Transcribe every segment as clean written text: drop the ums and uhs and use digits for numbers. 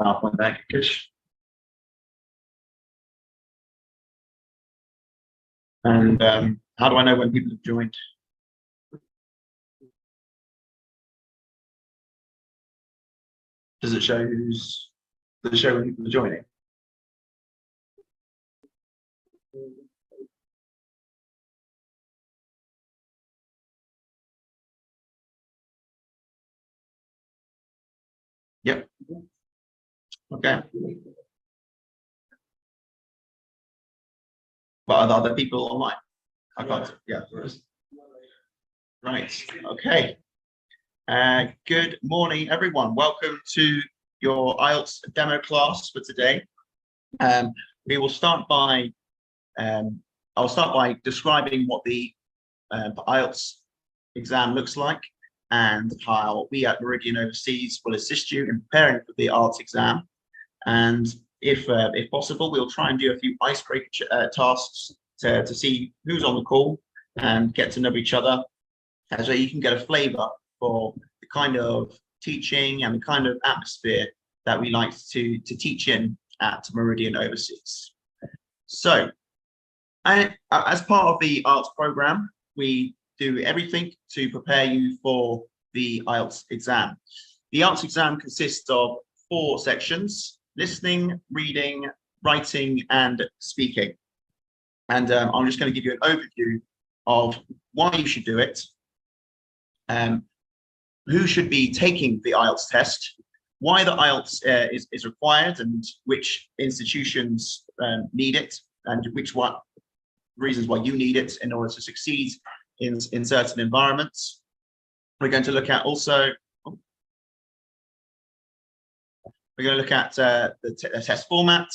PowerPoint there, Kish. And how do I know when people have joined? Does it show does it show when people are joining? Yep. Okay. But are there other people online? I can't. Yeah. Right. Okay. Good morning, everyone. Welcome to your IELTS demo class for today. We will start by I'll start by describing what the IELTS exam looks like and how we at Meridian Overseas will assist you in preparing for the IELTS exam. And if possible, we'll try and do a few icebreaker tasks to see who's on the call and get to know each other, so you can get a flavour for the kind of teaching and the kind of atmosphere that we like to teach in at Meridian Overseas. So, as part of the IELTS program, we do everything to prepare you for the IELTS exam. The IELTS exam consists of 4 sections: listening, reading, writing, and speaking. And I'm just going to give you an overview of why you should do it, who should be taking the IELTS test, why the IELTS is required, and which institutions need it, and reasons why you need it in order to succeed in certain environments. We're going to look at also, the test format,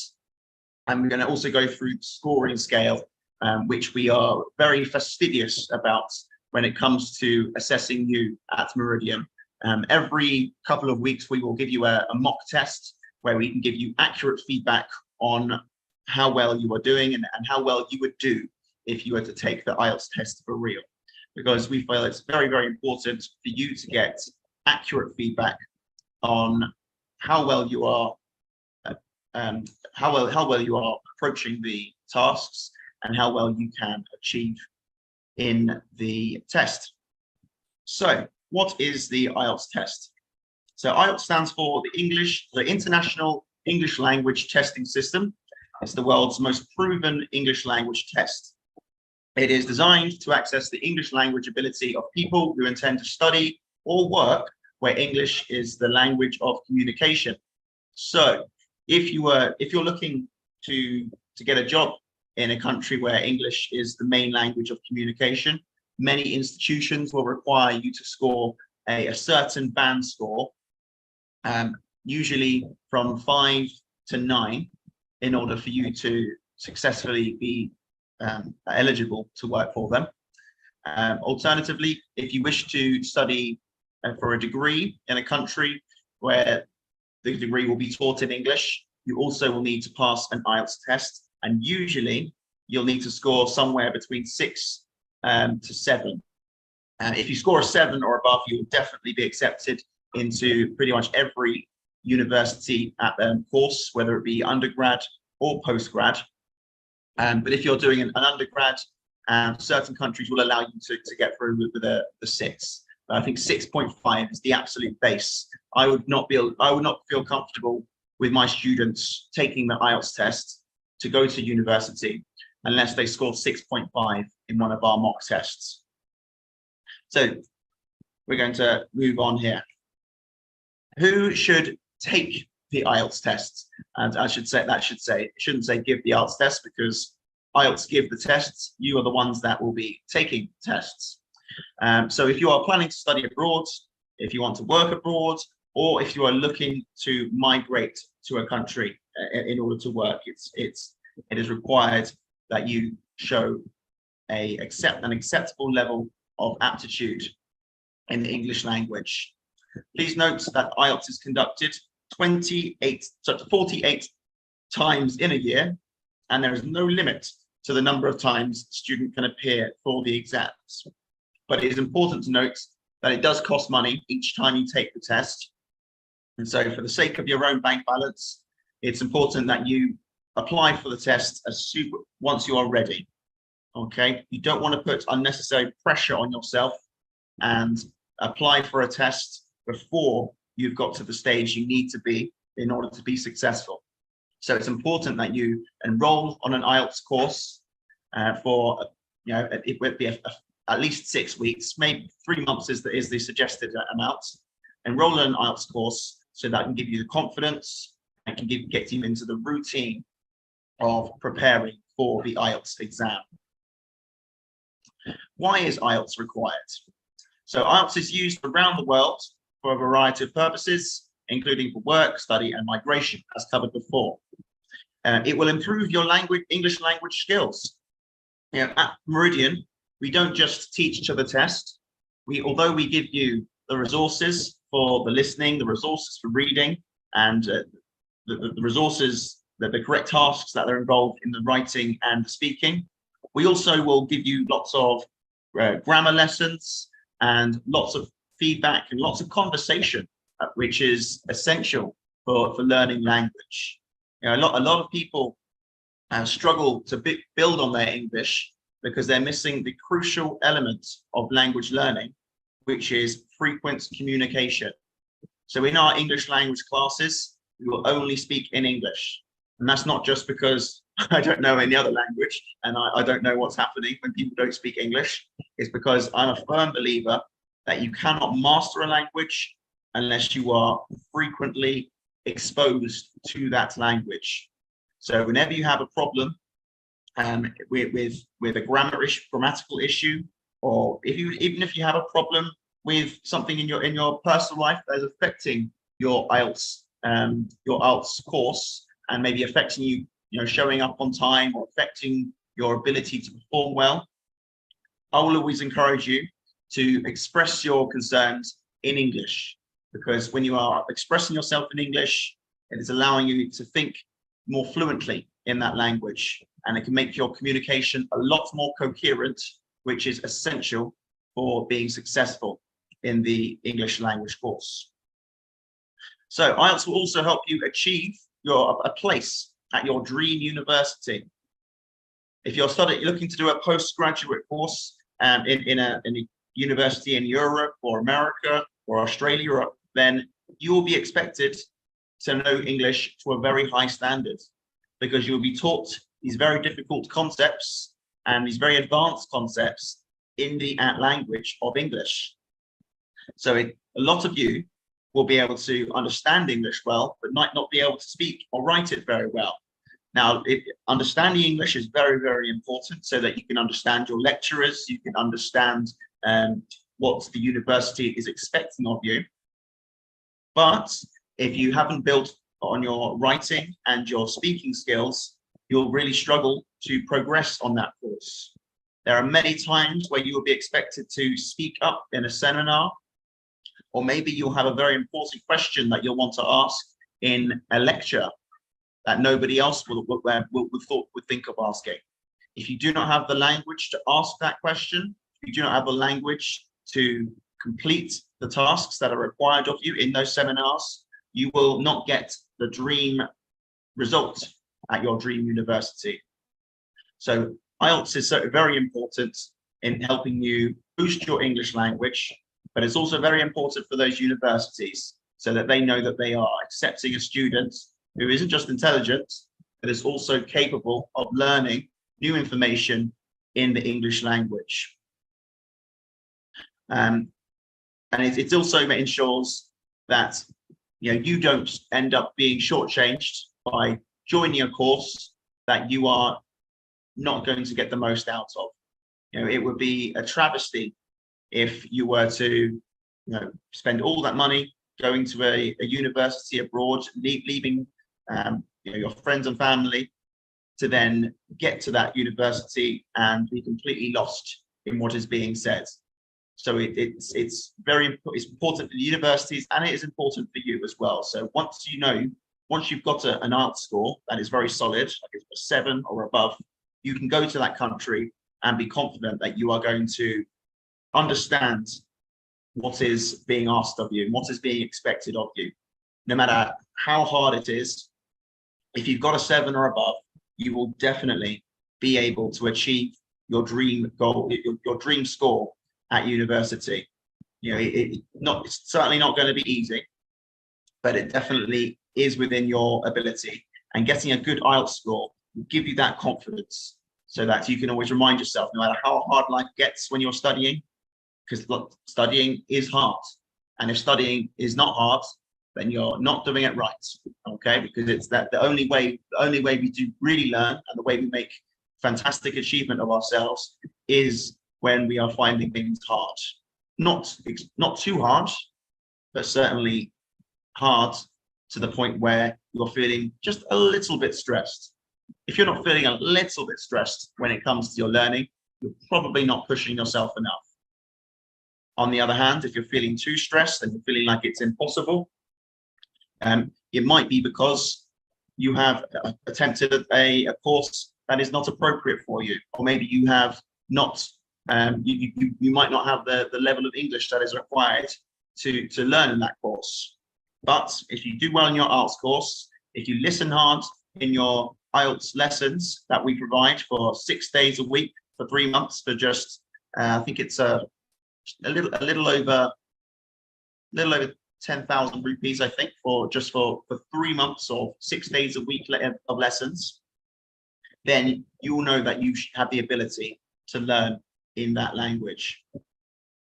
and we're going to also go through the scoring scale, which we are very fastidious about when it comes to assessing you at Meridian. Every couple of weeks, we will give you a mock test where we can give you accurate feedback on how well you are doing and how well you would do if you were to take the IELTS test for real. Because we feel it's very, very important for you to get accurate feedback on how well you are, how well you are approaching the tasks and how well you can achieve in the test. So, what is the IELTS test? So IELTS stands for the International English Language Testing System. It's the world's most proven English language test. It is designed to access the English language ability of people who intend to study or work where English is the language of communication. So if you're looking to get a job in a country where English is the main language of communication, many institutions will require you to score a certain band score, usually from 5 to 9, in order for you to successfully be eligible to work for them. Alternatively, if you wish to study for a degree in a country where the degree will be taught in English, you also will need to pass an IELTS test, and usually you'll need to score somewhere between 6 to 7. If you score a 7 or above, you will definitely be accepted into pretty much every university at the course, whether it be undergrad or postgrad. But if you're doing an undergrad, certain countries will allow you to get through with the 6. I think 6.5 is the absolute base. I would not feel comfortable with my students taking the IELTS test to go to university unless they scored 6.5 in one of our mock tests. So we're going to move on here. Who should take the IELTS test? And it shouldn't say give the IELTS test, because IELTS give the tests. You are the ones that will be taking tests. So if you are planning to study abroad, if you want to work abroad, or if you are looking to migrate to a country in order to work, it is required that you show an acceptable level of aptitude in the English language. Please note that IELTS is conducted 48 times in a year, and there is no limit to the number of times the student can appear for the exams. But it is important to note that it does cost money each time you take the test. And so for the sake of your own bank balance, it's important that you apply for the test once you are ready. Okay, you don't want to put unnecessary pressure on yourself and apply for a test before you've got to the stage you need to be in order to be successful. So it's important that you enroll on an IELTS course for, it would be at least 6 weeks, maybe 3 months is the suggested amount. Enroll in an IELTS course so that can give you the confidence and can get you into the routine of preparing for the IELTS exam. Why is IELTS required? So IELTS is used around the world for a variety of purposes, including for work, study, and migration, as covered before. It will improve your English language skills. At Meridian, we don't just teach to the test. Although we give you the resources for the listening, the resources for reading, and the resources, the correct tasks that are involved in the writing and the speaking, we also will give you lots of grammar lessons and lots of feedback and lots of conversation, which is essential for learning language. A lot of people struggle to build on their English because they're missing the crucial element of language learning, which is frequent communication. So in our English language classes, we will only speak in English. And that's not just because I don't know any other language and I don't know what's happening when people don't speak English. It's because I'm a firm believer that you cannot master a language unless you are frequently exposed to that language. So whenever you have a problem with a grammatical issue, or even if you have a problem with something in your personal life that is affecting your IELTS course and maybe affecting you, showing up on time or affecting your ability to perform well, I will always encourage you to express your concerns in English, because when you are expressing yourself in English, it is allowing you to think more fluently in that language, and it can make your communication a lot more coherent, which is essential for being successful in the English language course. So IELTS will also help you achieve a place at your dream university. If you're looking to do a postgraduate course in a university in Europe or America or Australia, then you will be expected to know English to a very high standard, because you'll be taught these very difficult concepts and these very advanced concepts in the language of English. So a lot of you will be able to understand English well, but might not be able to speak or write it very well. Now, understanding English is very, very important so that you can understand your lecturers, you can understand what the university is expecting of you. But if you haven't built on your writing and your speaking skills, you'll really struggle to progress on that course. There are many times where you will be expected to speak up in a seminar, or maybe you'll have a very important question that you'll want to ask in a lecture that nobody else would think of asking. If you do not have the language to ask that question, if you do not have the language to complete the tasks that are required of you in those seminars, you will not get the dream result at your dream university. So IELTS is very important in helping you boost your English language, but it's also very important for those universities so that they know that they are accepting a student who isn't just intelligent, but is also capable of learning new information in the English language. And it also ensures that you don't end up being shortchanged by joining a course that you are not going to get the most out of. It would be a travesty if you were to spend all that money going to a university abroad, leaving your friends and family, to then get to that university and be completely lost in what is being said. So it's important for the universities, and it is important for you as well. So once you've got an IELTS score that is very solid, like it's a 7 or above, you can go to that country and be confident that you are going to understand what is being asked of you and what is being expected of you. no matter how hard it is, if you've got a 7 or above, you will definitely be able to achieve your dream goal, your dream score at university. You know, it's certainly not going to be easy, but it definitely is within your ability. And getting a good IELTS score will give you that confidence, so that you can always remind yourself, no matter how hard life gets when you're studying, because look, studying is hard. And if studying is not hard, then you're not doing it right, okay? Because it's that the only way we do really learn, and the way we make fantastic achievement of ourselves, is when we are finding things hard. Not too hard, but certainly hard to the point where you're feeling just a little bit stressed. If you're not feeling a little bit stressed when it comes to your learning, you're probably not pushing yourself enough. On the other hand, if you're feeling too stressed and you're feeling like it's impossible, it might be because you have attempted a course that is not appropriate for you, or maybe you have not, you might not have the level of English that is required to learn in that course. But if you do well in your IELTS course, if you listen hard in your IELTS lessons that we provide for 6 days a week for 3 months for just, I think it's a little over 10,000 rupees, I think, for 3 months or 6 days a week of lessons, then you will know that you have the ability to learn in that language.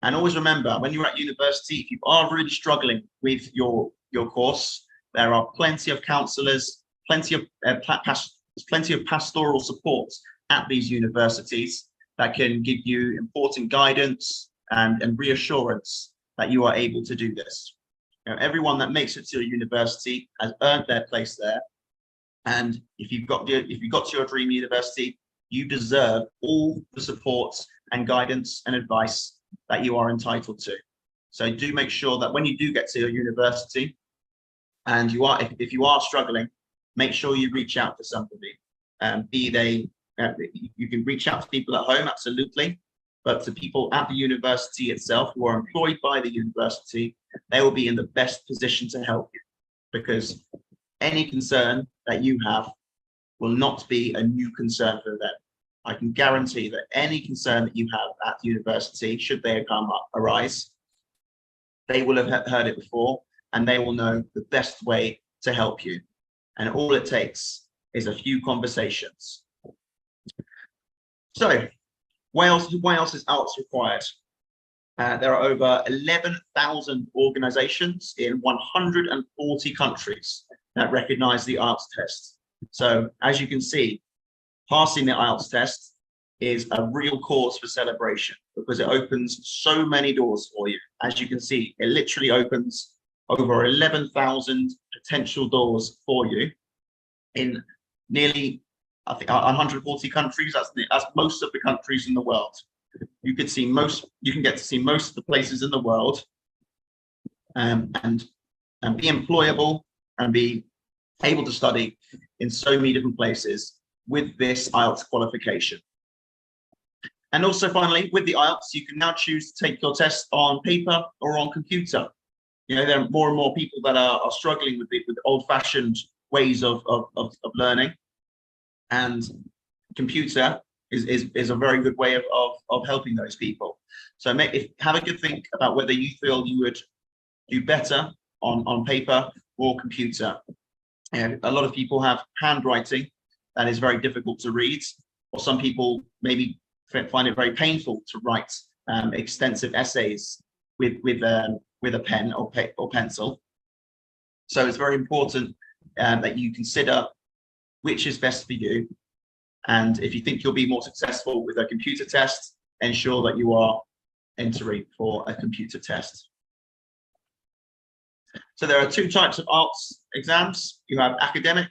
And always remember, when you're at university, if you are really struggling with your course, there are plenty of counselors, plenty of pastoral support at these universities that can give you important guidance and reassurance that you are able to do this. You know, everyone that makes it to a university has earned their place there. And if you got to your dream university, you deserve all the support and guidance and advice that you are entitled to. So do make sure that when you do get to your university, and if you are struggling, make sure you reach out to somebody. You can reach out to people at home, absolutely, but to people at the university itself who are employed by the university, they will be in the best position to help you, because any concern that you have will not be a new concern for them. I can guarantee that any concern that you have at the university, should they arise, they will have heard it before, and they will know the best way to help you. And all it takes is a few conversations. So, why else is IELTS required? There are over 11,000 organizations in 140 countries that recognize the IELTS test. So, as you can see, passing the IELTS test is a real cause for celebration, because it opens so many doors for you. As you can see, it literally opens over 11,000 potential doors for you in nearly, I think, 140 countries. That's most of the countries in the world. You can get to see most of the places in the world, and be employable and be able to study in so many different places with this IELTS qualification. And also, finally, with the IELTS, you can now choose to take your test on paper or on computer. You know, there are more and more people that are struggling with old-fashioned ways of learning, and computer is a very good way of helping those people. So have a good think about whether you feel you would do better on paper or computer. And a lot of people have handwriting that is very difficult to read, or some people maybe find it very painful to write extensive essays with a pen or pencil. So it's very important that you consider which is best for you. And if you think you'll be more successful with a computer test, ensure that you are entering for a computer test. So there are 2 types of IELTS exams. You have academic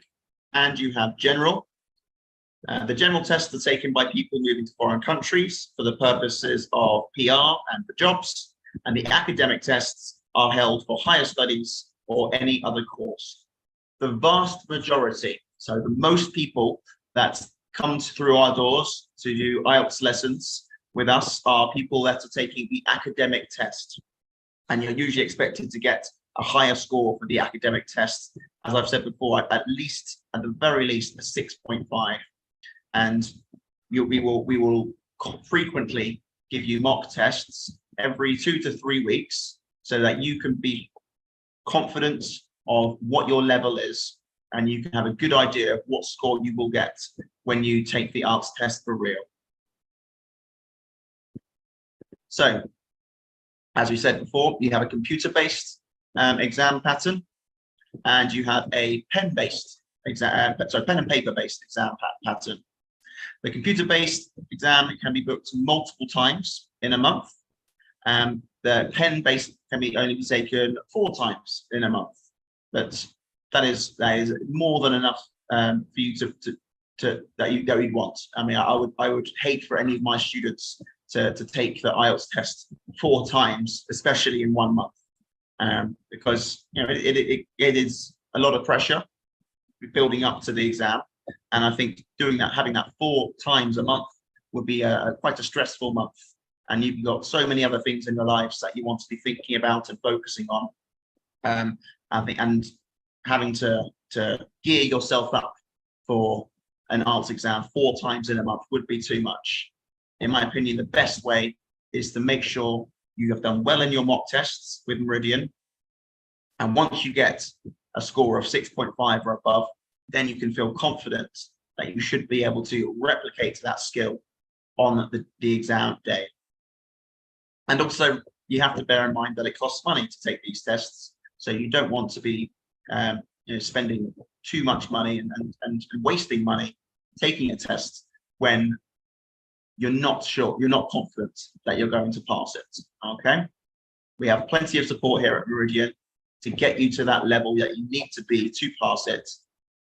and you have general. The general tests are taken by people moving to foreign countries for the purposes of PR and for jobs, and the academic tests are held for higher studies or any other course. The vast majority, so the most people that come through our doors to do IELTS lessons with us, are people that are taking the academic test, and you're usually expected to get a higher score for the academic test. As I've said before, at the very least, a 6.5. And we will frequently give you mock tests every 2 to 3 weeks so that you can be confident of what your level is, and you can have a good idea of what score you will get when you take the IELTS test for real. So, as we said before, you have a computer-based exam pattern, and you have a pen-based exam, pen and paper-based exam pattern. The computer-based exam can be booked multiple times in a month. The pen-based can only be taken 4 times in a month, but that is more than enough for you that you'd want. I mean, I would hate for any of my students to take the IELTS test 4 times, especially in 1 month, because it is a lot of pressure building up to the exam, and I think having that 4 times a month would be quite a stressful month. And you've got so many other things in your lives that you want to be thinking about and focusing on. I think, and having to gear yourself up for an IELTS exam 4 times in a month would be too much. In my opinion, the best way is to make sure you have done well in your mock tests with Meridian. And once you get a score of 6.5 or above, then you can feel confident that you should be able to replicate that skill on the exam day. And also, you have to bear in mind that it costs money to take these tests. So you don't want to be spending too much money and wasting money taking a test when you're not sure, you're not confident that you're going to pass it. Okay, we have plenty of support here at Meridian to get you to that level that you need to be to pass it.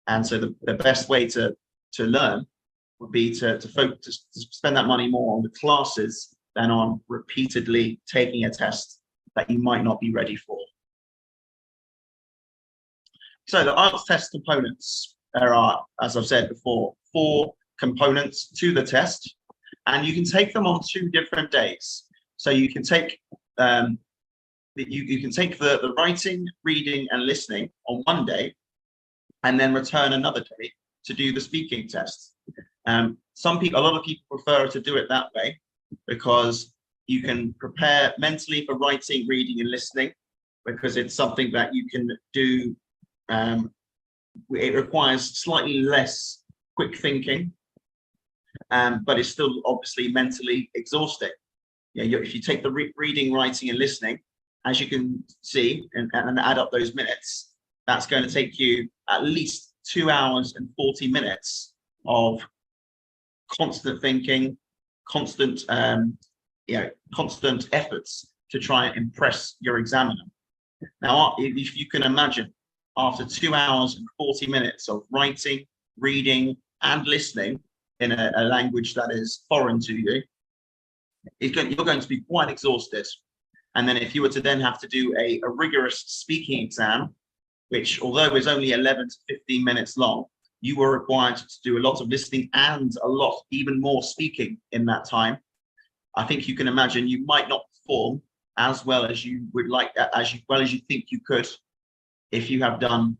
And so the best way to learn would be to focus, to spend that money more on the classes than on repeatedly taking a test that you might not be ready for. So the IELTS test components, there are, as I've said before, 4 components to the test, and you can take them on 2 different days. So you can take you can take the writing, reading, and listening on one day, and then return another day to do the speaking test. A lot of people prefer to do it that way because you can prepare mentally for writing, reading, and listening, because it's something that you can do. It requires slightly less quick thinking, but it's still obviously mentally exhausting. If you take the reading, writing, and listening, as you can see, and add up those minutes, that's going to take you at least 2 hours and 40 minutes of constant thinking, constant efforts to try and impress your examiner. Now, if you can imagine, after 2 hours and 40 minutes of writing, reading, and listening in a language that is foreign to you, you're going to be quite exhausted. And then if you were to then have to do a rigorous speaking exam, which although is only 11 to 15 minutes long, you were required to do a lot of listening and even more speaking in that time. I think you can imagine you might not perform as well as you would like, as well as you think you could, if you have done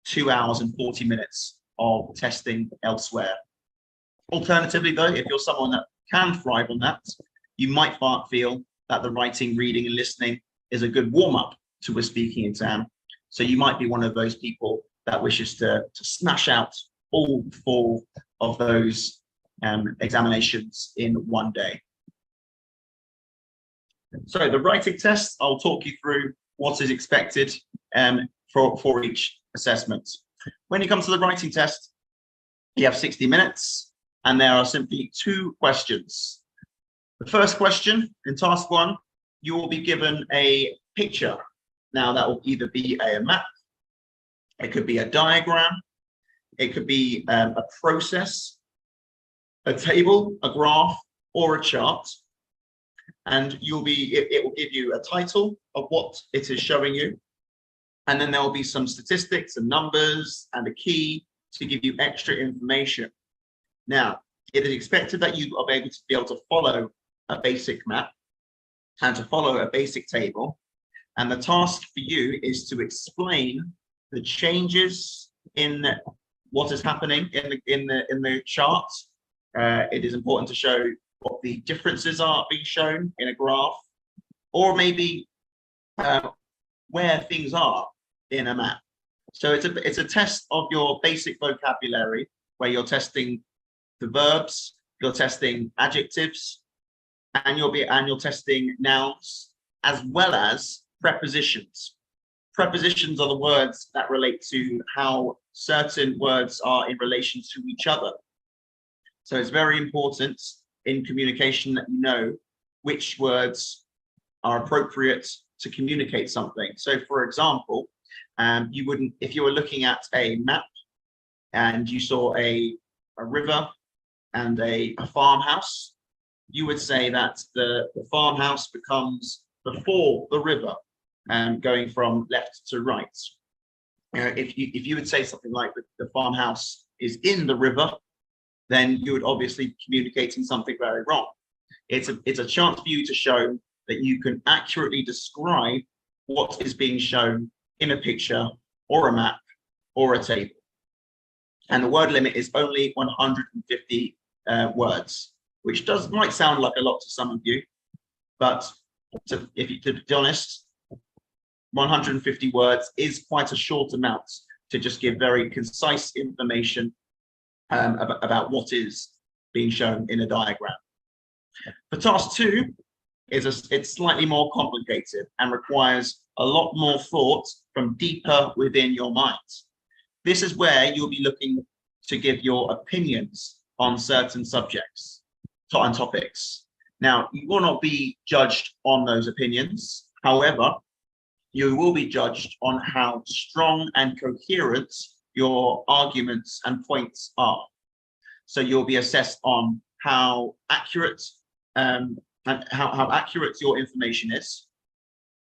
2 hours and 40 minutes of testing elsewhere. Alternatively, though, if you're someone that can thrive on that, you might feel that the writing, reading, and listening is a good warm-up to a speaking exam. So you might be one of those people that wishes to smash out all 4 of those examinations in one day. So the writing test, I'll talk you through what is expected for each assessment. When you come to the writing test, you have 60 minutes, and there are simply 2 questions. The first question, in task 1, you will be given a picture. Now, that will either be a map, it could be a diagram, it could be a process, a table, a graph, or a chart. And it will give you a title of what it is showing you. And then there will be some statistics and numbers and a key to give you extra information. Now, it is expected that you are able to follow a basic map and to follow a basic table. And the task for you is to explain the changes in what is happening in the chart. It is important to show what the differences are being shown in a graph, or maybe where things are in a map. So it's a test of your basic vocabulary, where you're testing the verbs, you're testing adjectives, and you're testing nouns, as well as prepositions. Prepositions are the words that relate to how certain words are in relation to each other. So it's very important in communication that you know which words are appropriate to communicate something. So for example, you wouldn't, if you were looking at a map and you saw a river and a farmhouse, you would say that the farmhouse becomes before the river, going from left to right. If you would say something like the farmhouse is in the river, then you would obviously be communicating something very wrong. It's a chance for you to show that you can accurately describe what is being shown in a picture or a map or a table. And the word limit is only 150 words, which might sound like a lot to some of you, but to be honest, 150 words is quite a short amount to just give very concise information about what is being shown in a diagram. For task 2, it's slightly more complicated and requires a lot more thought from deeper within your mind. This is where you'll be looking to give your opinions on certain subjects and topics. Now, you will not be judged on those opinions. However, you will be judged on how strong and coherent your arguments and points are. So you'll be assessed on how accurate and how accurate your information is.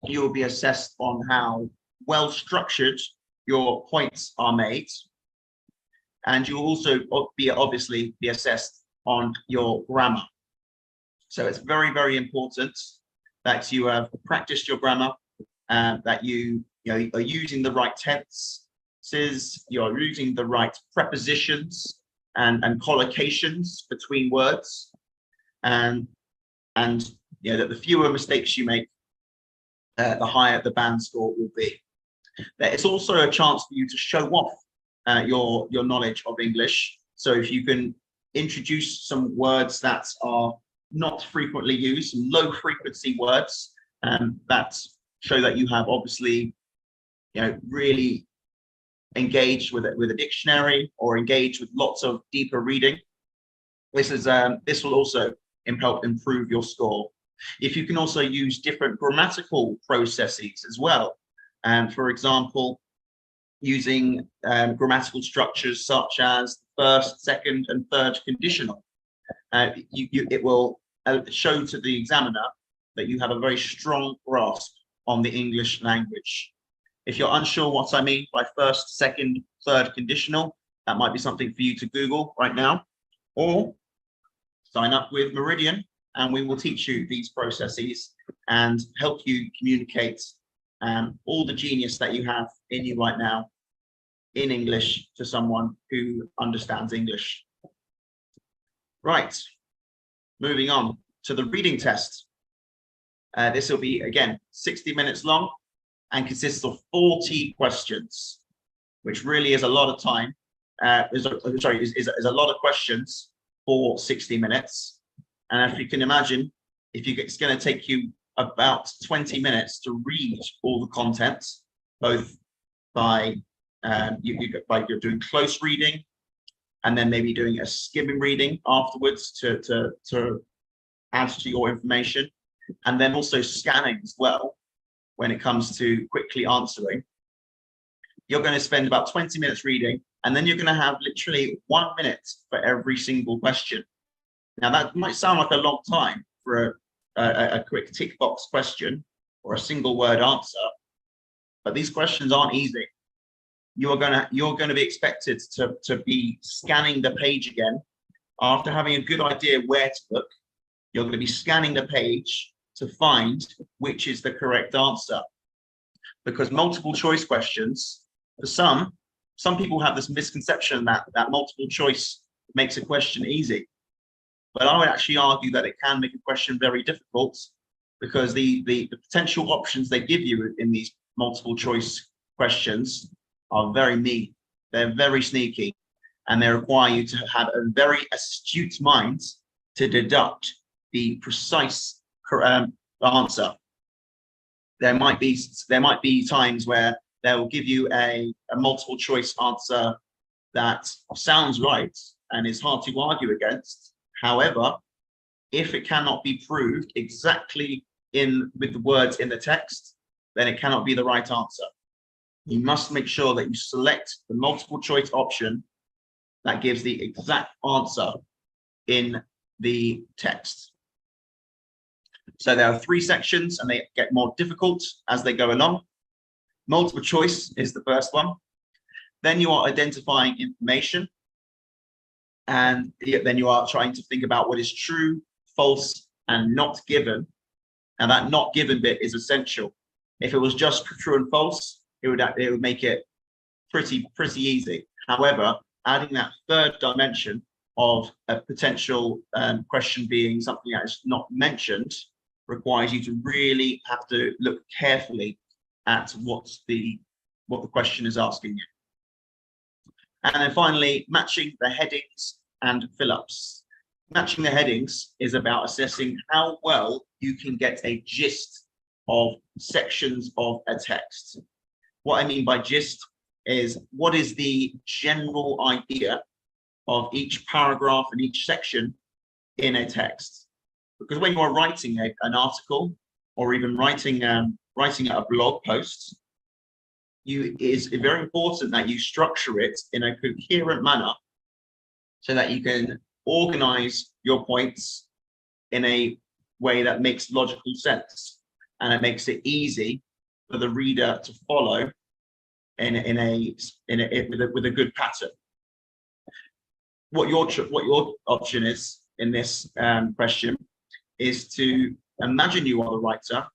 You will be assessed on how well structured your points are made, and you will also obviously be assessed on your grammar. So it's very, very important that you have practiced your grammar, that you are using the right tenses, you're using the right prepositions and collocations between words, and that the fewer mistakes you make, the higher the band score will be. It's also a chance for you to show off your knowledge of English. So if you can introduce some words that are not frequently used, some low frequency words, that show that you have obviously, really engaged with a dictionary or engaged with lots of deeper reading. This will also help improve your score. If you can also use different grammatical processes as well, for example, using grammatical structures such as first, second, and third conditional, it will show to the examiner that you have a very strong grasp on the English language. If you're unsure what I mean by first, second, third conditional, that might be something for you to Google right now, or sign up with Meridian, and we will teach you these processes and help you communicate all the genius that you have in you right now in English to someone who understands English. Right, moving on to the reading test. This will be, again, 60 minutes long and consists of 40 questions, which really is a lot of time. Is a lot of questions for 60 minutes. And if you can imagine, it's going to take you about 20 minutes to read all the content, both by you're doing close reading, and then maybe doing a skimming reading afterwards to add to your information, and then also scanning as well when it comes to quickly answering. You're going to spend about 20 minutes reading, and then you're going to have literally 1 minute for every single question. Now, that might sound like a long time for a quick tick box question or a single word answer, but these questions aren't easy. You're going to be expected to be scanning the page again after having a good idea where to look. You're going to be scanning the page to find which is the correct answer. because multiple choice questions, for some people have this misconception that multiple choice makes a question easy. But I would actually argue that it can make a question very difficult, because the potential options they give you in these multiple choice questions are very mean. They're very sneaky, and they require you to have a very astute mind to deduct the precise answer. There might be times where they will give you a multiple choice answer that sounds right and is hard to argue against. However, if it cannot be proved exactly with the words in the text, then it cannot be the right answer. You must make sure that you select the multiple choice option that gives the exact answer in the text. So there are 3 sections, and they get more difficult as they go along. Multiple choice is the first one. Then you are identifying information, and then you are trying to think about what is true, false, and not given. And that not given bit is essential. If it was just true and false, it would make it pretty easy. However, adding that third dimension of a potential question being something that is not mentioned requires you to really have to look carefully at what the question is asking you. And then finally, matching the headings and fill-ups. Matching the headings is about assessing how well you can get a gist of sections of a text. What I mean by gist is, what is the general idea of each paragraph and each section in a text? Because when you are writing an article, or even writing a blog post, it is very important that you structure it in a coherent manner so that you can organize your points in a way that makes logical sense, and it makes it easy for the reader to follow with a good pattern. What your option is in this question is to imagine you are the writer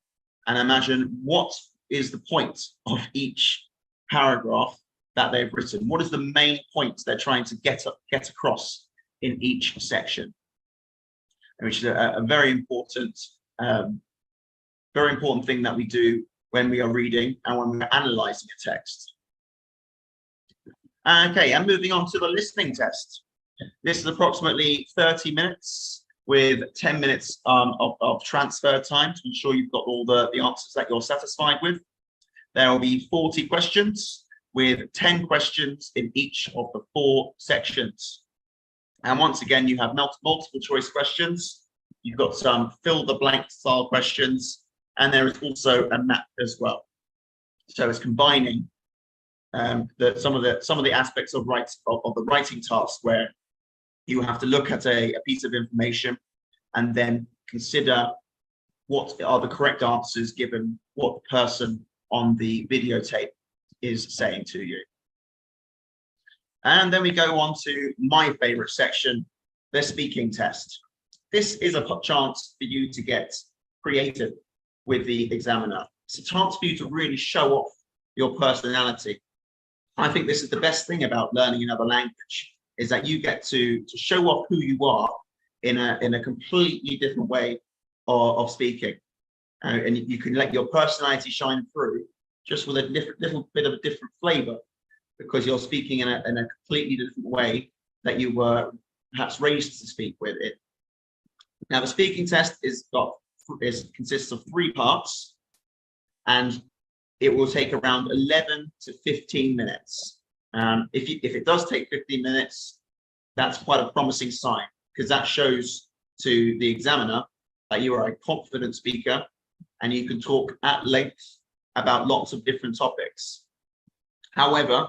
and imagine what is the point of each paragraph that they've written. What is the main point they're trying to get across in each section? Which is a very important thing that we do when we are reading and when we're analyzing a text. Okay, and moving on to the listening test. This is approximately 30 minutes with 10 minutes of transfer time to ensure you've got all the answers that you're satisfied with. There will be 40 questions with 10 questions in each of the 4 sections. And once again, you have multiple choice questions. You've got some fill the blank style questions, and there is also a map as well. So it's combining some of the aspects of the writing task, where you have to look at a piece of information and then consider what are the correct answers given what the person on the videotape is saying to you. And then we go on to my favorite section, the speaking test. This is a chance for you to get creative with the examiner. It's a chance for you to really show off your personality. I think this is the best thing about learning another language, is that you get to show off who you are in a completely different way of speaking. And you can let your personality shine through just with a little bit of a different flavor, because you're speaking in a completely different way that you were perhaps raised to speak with it. Now, the speaking test consists of 3 parts, and it will take around 11 to 15 minutes. If it does take 15 minutes, that's quite a promising sign, because that shows to the examiner that you are a confident speaker and you can talk at length about lots of different topics. However,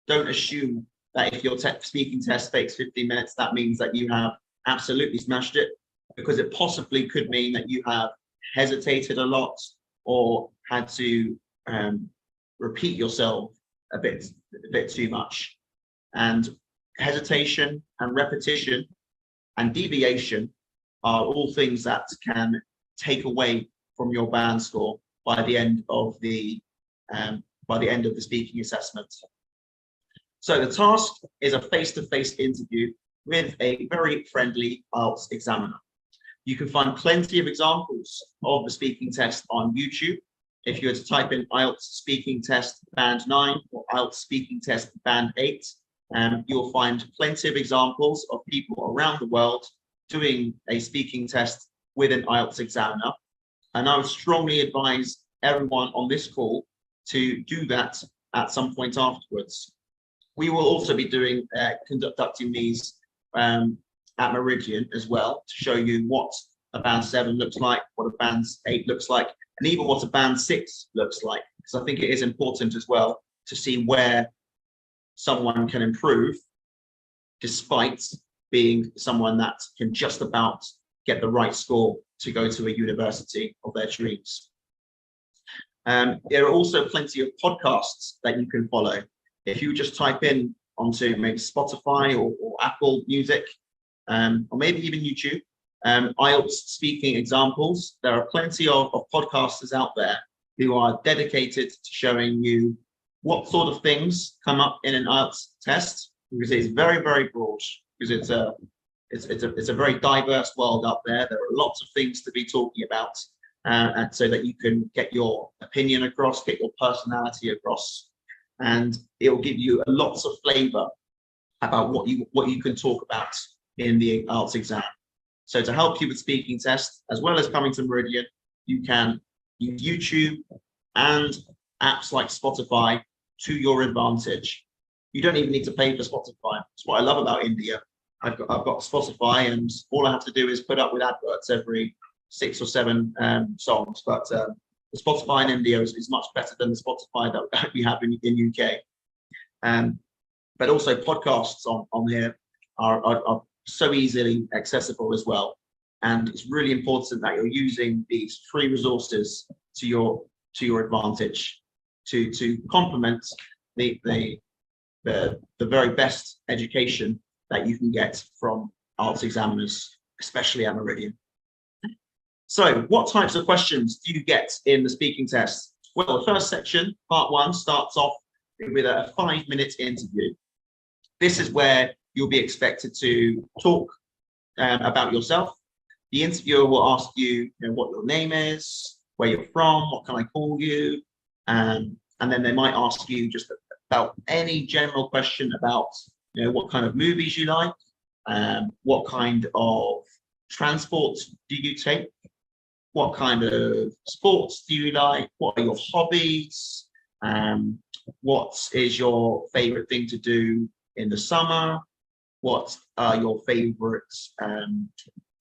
don't assume that if your speaking test takes 15 minutes, that means that you have absolutely smashed it, because it possibly could mean that you have hesitated a lot or had to repeat yourself a bit too much. And hesitation and repetition and deviation are all things that can take away from your band score by the end of the by the end of the speaking assessment. So the task is a face-to-face interview with a very friendly IELTS examiner. You can find plenty of examples of the speaking test on YouTube. If you were to type in IELTS speaking test band 9 or IELTS speaking test band 8, you'll find plenty of examples of people around the world doing a speaking test with an IELTS examiner. And I would strongly advise everyone on this call to do that at some point afterwards. We will also be doing conducting these at Meridian as well, to show you what a band 7 looks like, what a band 8 looks like, and even what a band 6 looks like, because I think it is important as well to see where someone can improve despite being someone that can just about get the right score to go to a university of their dreams. There are also plenty of podcasts that you can follow. If you just type in onto maybe Spotify or Apple Music, or maybe even YouTube, IELTS speaking examples, there are plenty of podcasters out there who are dedicated to showing you what sort of things come up in an IELTS test, because it's very, very broad, because it's a very diverse world up there. There are lots of things to be talking about, and so that you can get your opinion across, get your personality across, and it will give you lots of flavor about what you can talk about in the IELTS exam. So to help you with speaking tests, as well as coming to Meridian, you can use YouTube and apps like Spotify to your advantage. You don't even need to pay for Spotify. That's what I love about India. I've got Spotify, and all I have to do is put up with adverts every 6 or 7 songs. But the Spotify in India is much better than the Spotify that we have in UK. But also podcasts on here are so easily accessible as well. And it's really important that you're using these free resources to your advantage to complement the very best education that you can get from IELTS examiners, especially at Meridian. So what types of questions do you get in the speaking test? Well, the first section, part 1, starts off with a 5-minute interview. This is where you'll be expected to talk about yourself. The interviewer will ask you, what your name is, where you're from, what can I call you, and then they might ask you just about any general question about what kind of movies you like, what kind of transport do you take, what kind of sports do you like, what are your hobbies, what is your favorite thing to do in the summer, what are your favorite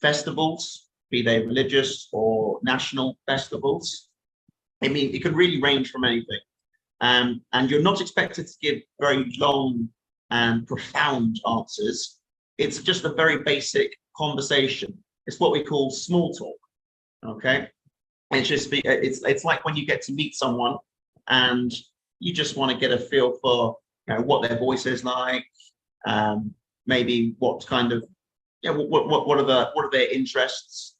festivals, be they religious or national festivals. I mean, it can really range from anything. And you're not expected to give very long and profound answers. It's just a very basic conversation. It's what we call small talk. Okay, it's like when you get to meet someone and you just want to get a feel for what their voice is like, maybe what kind of what are their interests.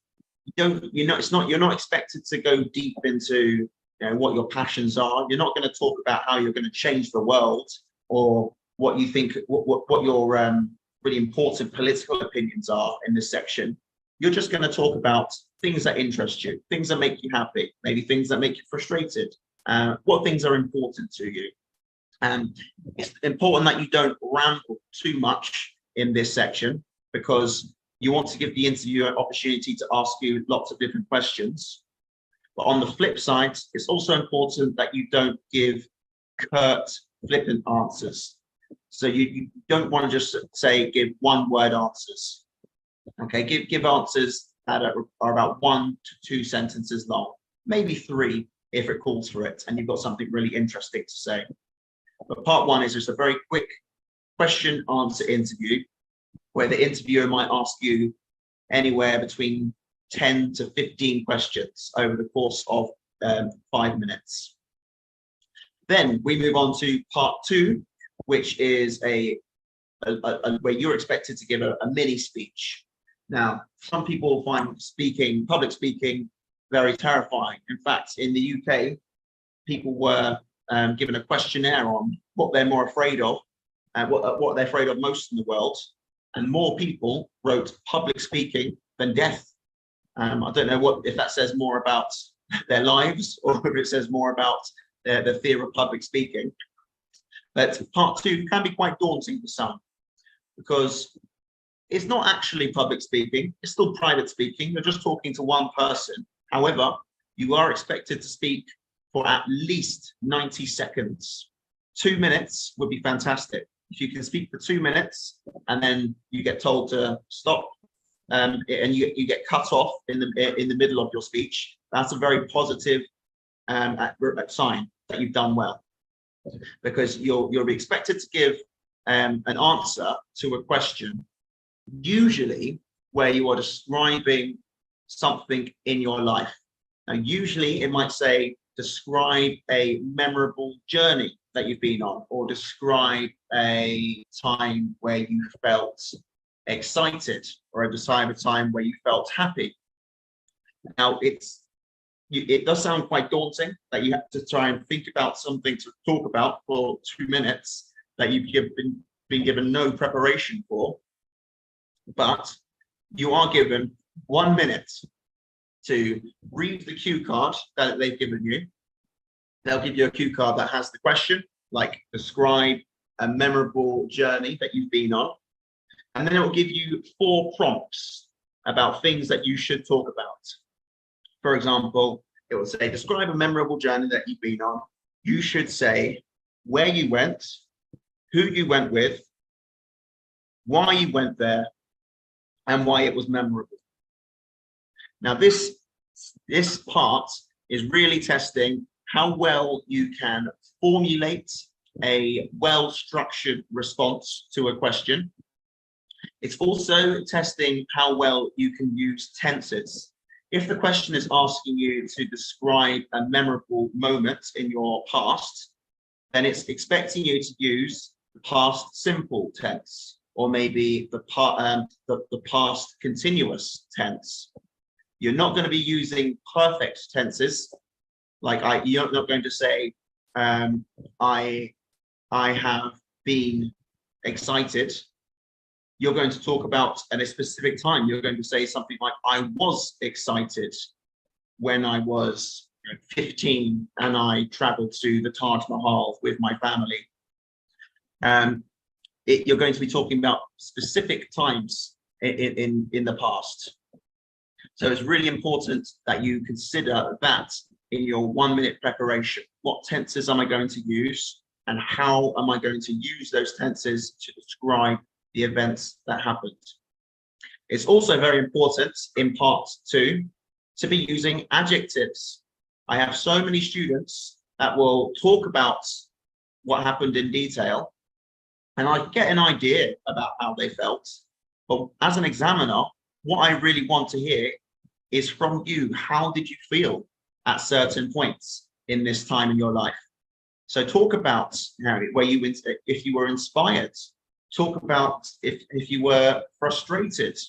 You're not expected to go deep into what your passions are. You're not going to talk about how you're going to change the world, or what you think what your really important political opinions are in this section. You're just going to talk about things that interest you, things that make you happy, maybe things that make you frustrated, what things are important to you. It's important that you don't ramble too much in this section, because you want to give the interviewer an opportunity to ask you lots of different questions. But on the flip side, it's also important that you don't give curt, flippant answers. So you don't want to just give one-word answers. Okay, give answers that are about 1 to 2 sentences long, maybe 3 if it calls for it, and you've got something really interesting to say. But part 1 is just a very quick question-answer interview, where the interviewer might ask you anywhere between 10 to 15 questions over the course of 5 minutes. Then we move on to part 2, which is where you're expected to give a mini speech. Now, some people find public speaking, very terrifying. In fact, in the UK, people were given a questionnaire on what they're more afraid of, and what they're afraid of most in the world, and more people wrote public speaking than death. I don't know if that says more about their lives or if it says more about the fear of public speaking. But part 2 can be quite daunting for some, because it's not actually public speaking, it's still private speaking. You're just talking to one person. However, you are expected to speak for at least 90 seconds. 2 minutes would be fantastic. If you can speak for 2 minutes and then you get told to stop, and you get cut off in the middle of your speech, that's a very positive sign that you've done well, because you'll be expected to give an answer to a question, usually where you are describing something in your life. Now, usually it might say, describe a memorable journey that you've been on, or describe a time where you felt excited, or describe a time where you felt happy. Now, it does sound quite daunting that you have to try and think about something to talk about for 2 minutes that you've been given no preparation for, but you are given 1 minute to read the cue card that they've given you. They'll give you a cue card that has the question, like describe a memorable journey that you've been on. And then it will give you 4 prompts about things that you should talk about. For example, it will say, describe a memorable journey that you've been on. You should say where you went, who you went with, why you went there, and why it was memorable. Now, this part is really testing how well you can formulate a well-structured response to a question. It's also testing how well you can use tenses. If the question is asking you to describe a memorable moment in your past, then it's expecting you to use the past simple tense, or maybe the past continuous tense. You're not going to be using perfect tenses. Like you're not going to say, I have been excited. You're going to talk about at a specific time. You're going to say something like, I was excited when I was 15 and I traveled to the Taj Mahal with my family. You're going to be talking about specific times in the past. So it's really important that you consider that in your 1 minute preparation. What tenses am I going to use, and how am I going to use those tenses to describe the events that happened? It's also very important in part 2 to be using adjectives. I have so many students that will talk about what happened in detail, and I get an idea about how they felt. But as an examiner, what I really want to hear is from you. How did you feel at certain points in this time in your life? So talk about where you, if you were inspired. Talk about if you were frustrated.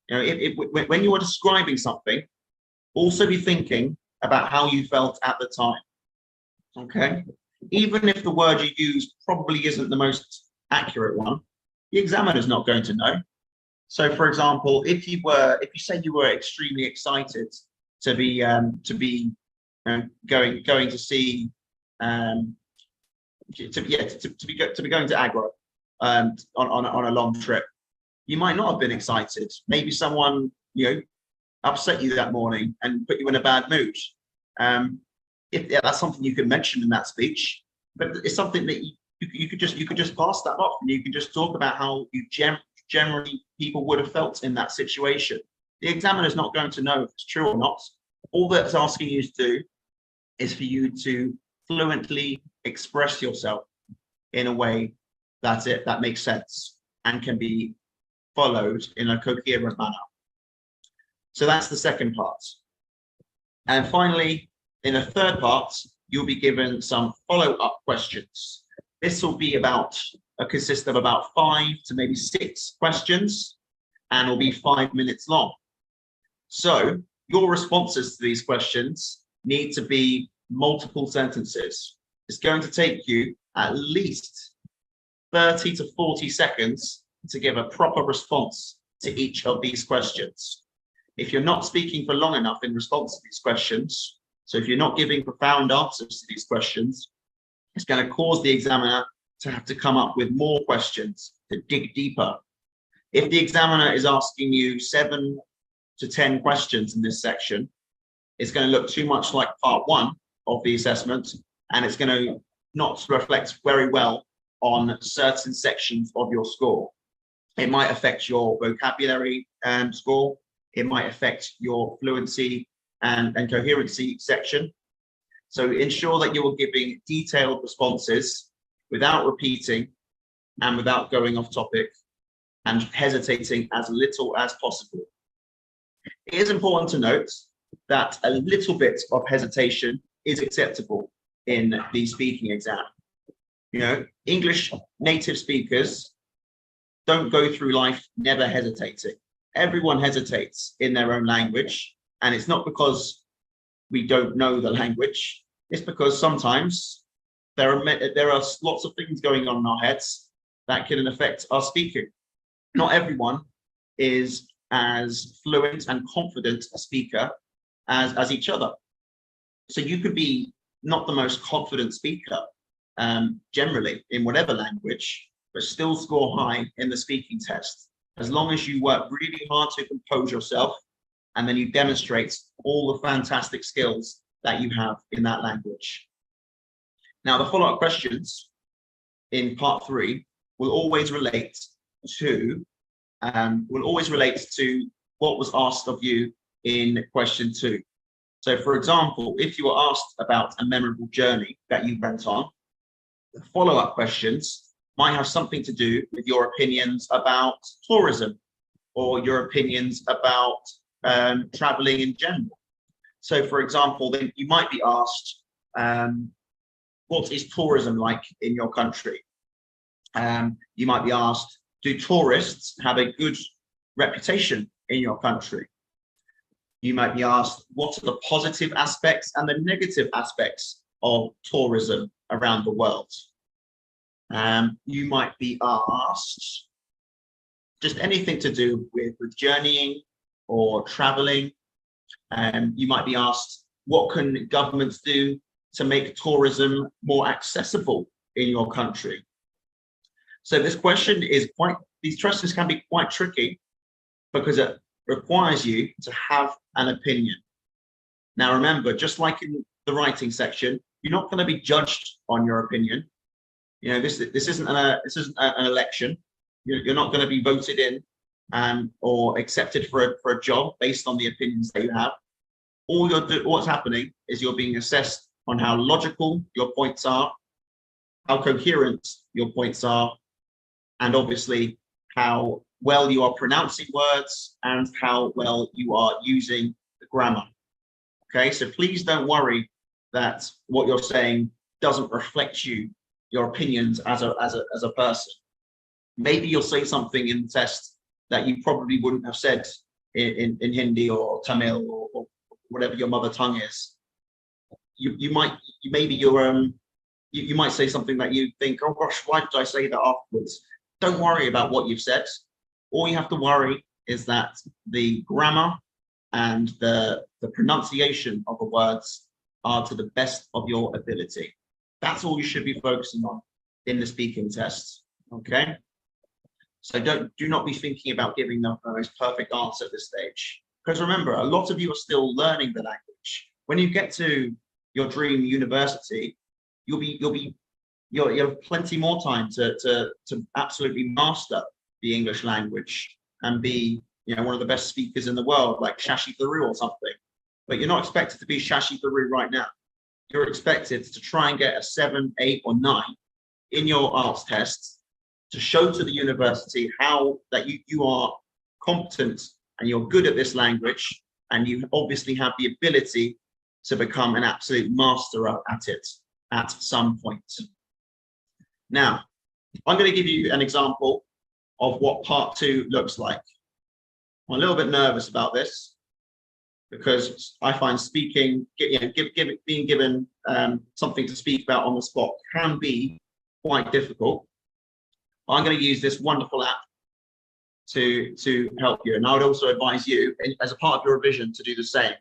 When you are describing something, also be thinking about how you felt at the time. Okay, even if the word you use probably isn't the most accurate one, the examiner's not going to know. So, for example, if you said you were extremely excited to be going to see to be going to Agra on a long trip, you might not have been excited. Maybe someone upset you that morning and put you in a bad mood. That's something you can mention in that speech, but it's something that you could just pass that off, and you can just talk about how you generally people would have felt in that situation. The examiner is not going to know if it's true or not. All that's asking you to do is for you to fluently express yourself in a way that makes sense and can be followed in a coherent manner. So that's the second part. And finally, in the third part, you'll be given some follow-up questions. This will be consist of about 5 to maybe 6 questions, and will be 5 minutes long. So your responses to these questions need to be multiple sentences. it's going to take you at least 30 to 40 seconds to give a proper response to each of these questions. If you're not speaking for long enough in response to these questions, so if you're not giving profound answers to these questions, it's going to cause the examiner to have to come up with more questions to dig deeper. If the examiner is asking you 7 to 10 questions in this section, it's going to look too much like part 1 of the assessment, and it's going to not reflect very well on certain sections of your score. It might affect your vocabulary score. It might affect your fluency and coherency section. So ensure that you are giving detailed responses without repeating and without going off topic and hesitating as little as possible. It is important to note that a little bit of hesitation is acceptable in the speaking exam. You know, English native speakers don't go through life never hesitating. Everyone hesitates in their own language, and it's not because we don't know the language. It's because sometimes there are lots of things going on in our heads that can affect our speaking. Not everyone is as fluent and confident a speaker as each other. So you could be not the most confident speaker generally in whatever language, but still score high in the speaking test, as long as you work really hard to compose yourself and then you demonstrate all the fantastic skills that you have in that language. Now, the follow-up questions in part 3 will always relate to what was asked of you in question 2. So, for example, if you were asked about a memorable journey that you went on, the follow-up questions might have something to do with your opinions about tourism or your opinions about traveling in general. So, for example, then you might be asked, what is tourism like in your country? You might be asked, do tourists have a good reputation in your country? You might be asked, what are the positive aspects and the negative aspects of tourism around the world? You might be asked just anything to do with journeying or traveling. You might be asked, what can governments do to make tourism more accessible in your country? So this question these questions can be quite tricky because it requires you to have an opinion. Now, remember, just like in the writing section, you're not going to be judged on your opinion. You know, this isn't an election. You're not going to be voted in or accepted for a job based on the opinions that you have. What's happening is you're being assessed on how logical your points are, how coherent your points are, and obviously how well you are pronouncing words and how well you are using the grammar. Okay, so please don't worry that what you're saying doesn't reflect your opinions as a person. Maybe you'll say something in the test that you probably wouldn't have said in Hindi or Tamil or whatever your mother tongue is. You might say something that you think, oh gosh, why did I say that afterwards? Don't worry about what you've said. All you have to worry is that the grammar and the pronunciation of the words are to the best of your ability. That's all you should be focusing on in the speaking tests, okay? So do not be thinking about giving the most perfect answer at this stage. Because remember, a lot of you are still learning the language. When you get to your dream university, you'll have plenty more time to absolutely master the English language and be, you know, one of the best speakers in the world, like Shashi Tharoor or something. But you're not expected to be Shashi Tharoor right now. You're expected to try and get a 7, 8, or 9 in your arts tests to show to the university how that you are competent and you're good at this language, and you obviously have the ability to become an absolute master at it at some point. Now, I'm going to give you an example of what part 2 looks like. I'm a little bit nervous about this because I find speaking, being given something to speak about on the spot can be quite difficult, I'm going to use this wonderful app to help you. And I would also advise you, as a part of your revision, to do the same.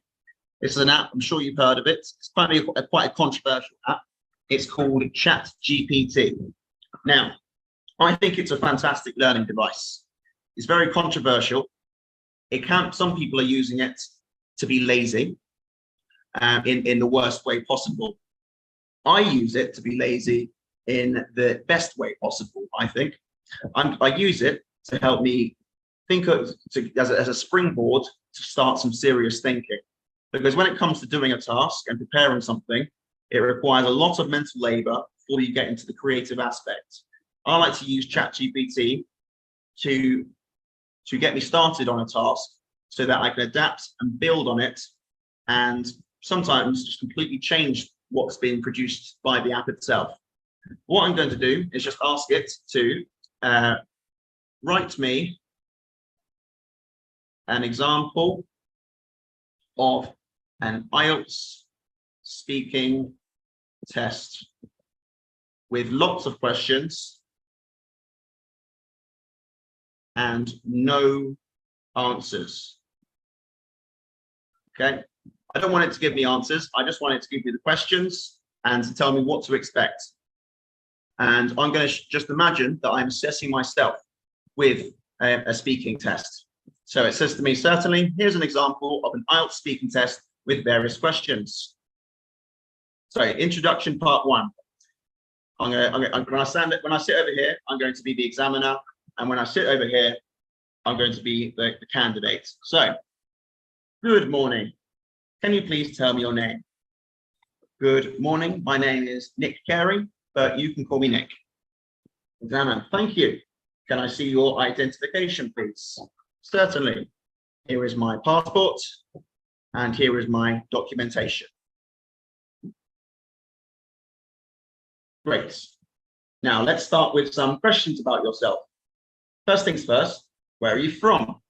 This is an app, I'm sure you've heard of it. It's quite a controversial app. It's called ChatGPT. Now, I think it's a fantastic learning device. It's very controversial. Some people are using it to be lazy in the worst way possible. I use it to be lazy in the best way possible, I think. I use it to help me think as a springboard to start some serious thinking. Because when it comes to doing a task and preparing something, it requires a lot of mental labor before you get into the creative aspect. I like to use ChatGPT to get me started on a task so that I can adapt and build on it, and sometimes just completely change what's being produced by the app itself. What I'm going to do is just ask it to write me an example of an IELTS speaking test with lots of questions and no answers. Okay, I don't want it to give me answers. I just want it to give me the questions and to tell me what to expect. And I'm going to just imagine that I'm assessing myself with a speaking test. So it says to me, certainly, here's an example of an IELTS speaking test with various questions. So introduction part 1. When I sit over here, I'm going to be the examiner. And when I sit over here, I'm going to be the candidate. So, good morning. Can you please tell me your name? Good morning. My name is Nick Carey, but you can call me Nick. Examiner, thank you. Can I see your identification, please? Certainly. Here is my passport, and here is my documentation. Great. Now, let's start with some questions about yourself. First things first, where are you from?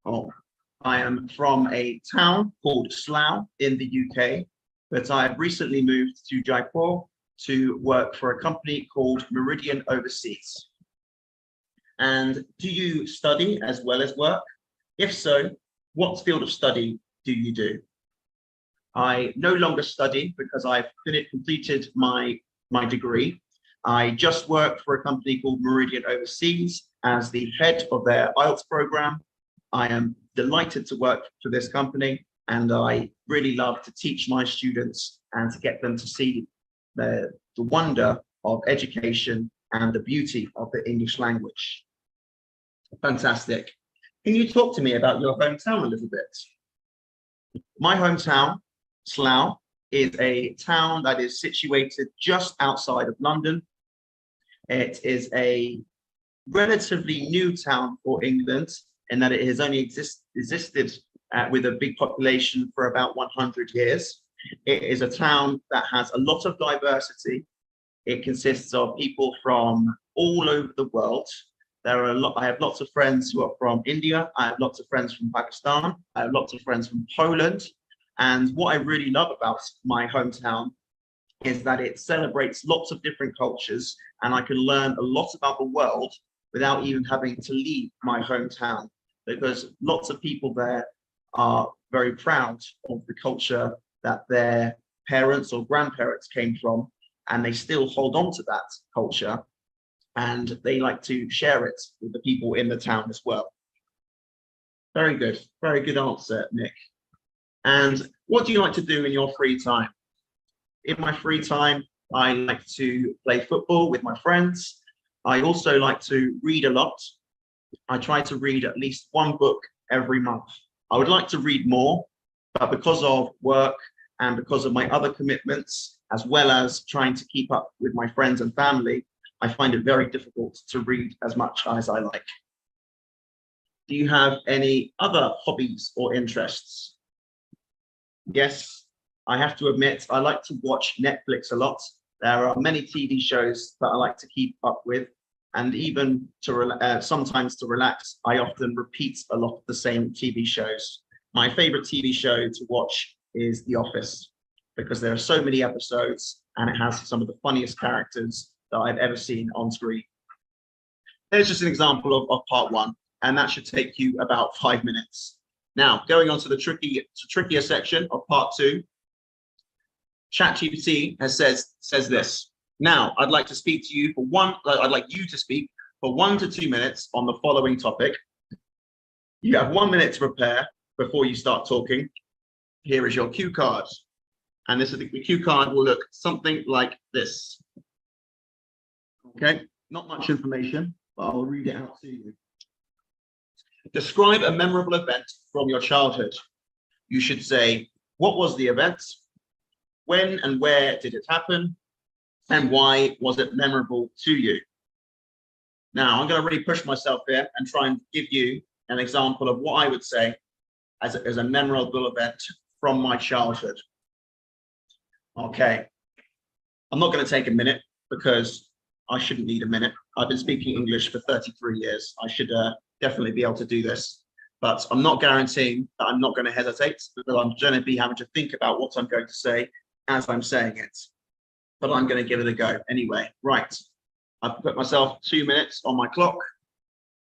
Oh, I am from a town called Slough in the UK, but I've recently moved to Jaipur to work for a company called Meridian Overseas. And do you study as well as work? If so, what field of study do you do? I no longer study because I've completed my degree. I just work for a company called Meridian Overseas as the head of their IELTS program. I am delighted to work for this company, and I really love to teach my students and to get them to see the wonder of education and the beauty of the English language. Fantastic. Can you talk to me about your hometown a little bit? My hometown, Slough, is a town that is situated just outside of London. It is a relatively new town for England in that it has only existed with a big population for about 100 years. It is a town that has a lot of diversity. It consists of people from all over the world. I have lots of friends who are from India. I have lots of friends from Pakistan. I have lots of friends from Poland. And what I really love about my hometown is that it celebrates lots of different cultures, and I can learn a lot about the world without even having to leave my hometown, because lots of people there are very proud of the culture that their parents or grandparents came from, and they still hold on to that culture, and they like to share it with the people in the town as well. Very good answer, Nick. And what do you like to do in your free time? In my free time, I like to play football with my friends. I also like to read a lot. I try to read at least one book every month. I would like to read more, but because of work and because of my other commitments, as well as trying to keep up with my friends and family, I find it very difficult to read as much as I like. Do you have any other hobbies or interests? Yes, I have to admit, I like to watch Netflix a lot. There are many TV shows that I like to keep up with, and even to sometimes to relax, I often repeat a lot of the same TV shows. My favorite TV show to watch is The Office. because there are so many episodes and it has some of the funniest characters that I've ever seen on screen. There's just an example of part one, and that should take you about 5 minutes. Now, going on to the trickier section of part two, ChatGPT says this. Now, I'd like to speak to you I'd like you to speak for 1 to 2 minutes on the following topic. You have 1 minute to prepare before you start talking. Here is your cue card. And the cue card will look something like this. Okay, not much information, but I'll read it out to you. Describe a memorable event from your childhood. You should say, what was the event? When and where did it happen? And why was it memorable to you? Now, I'm going to really push myself here and try and give you an example of what I would say as a memorable event from my childhood. Okay, I'm not going to take a minute because I shouldn't need a minute. I've been speaking English for 33 years. I should definitely be able to do this, but I'm not guaranteeing that I'm not going to hesitate, because I'm going to be having to think about what I'm going to say as I'm saying it. But I'm going to give it a go anyway. Right, I've put myself 2 minutes on my clock,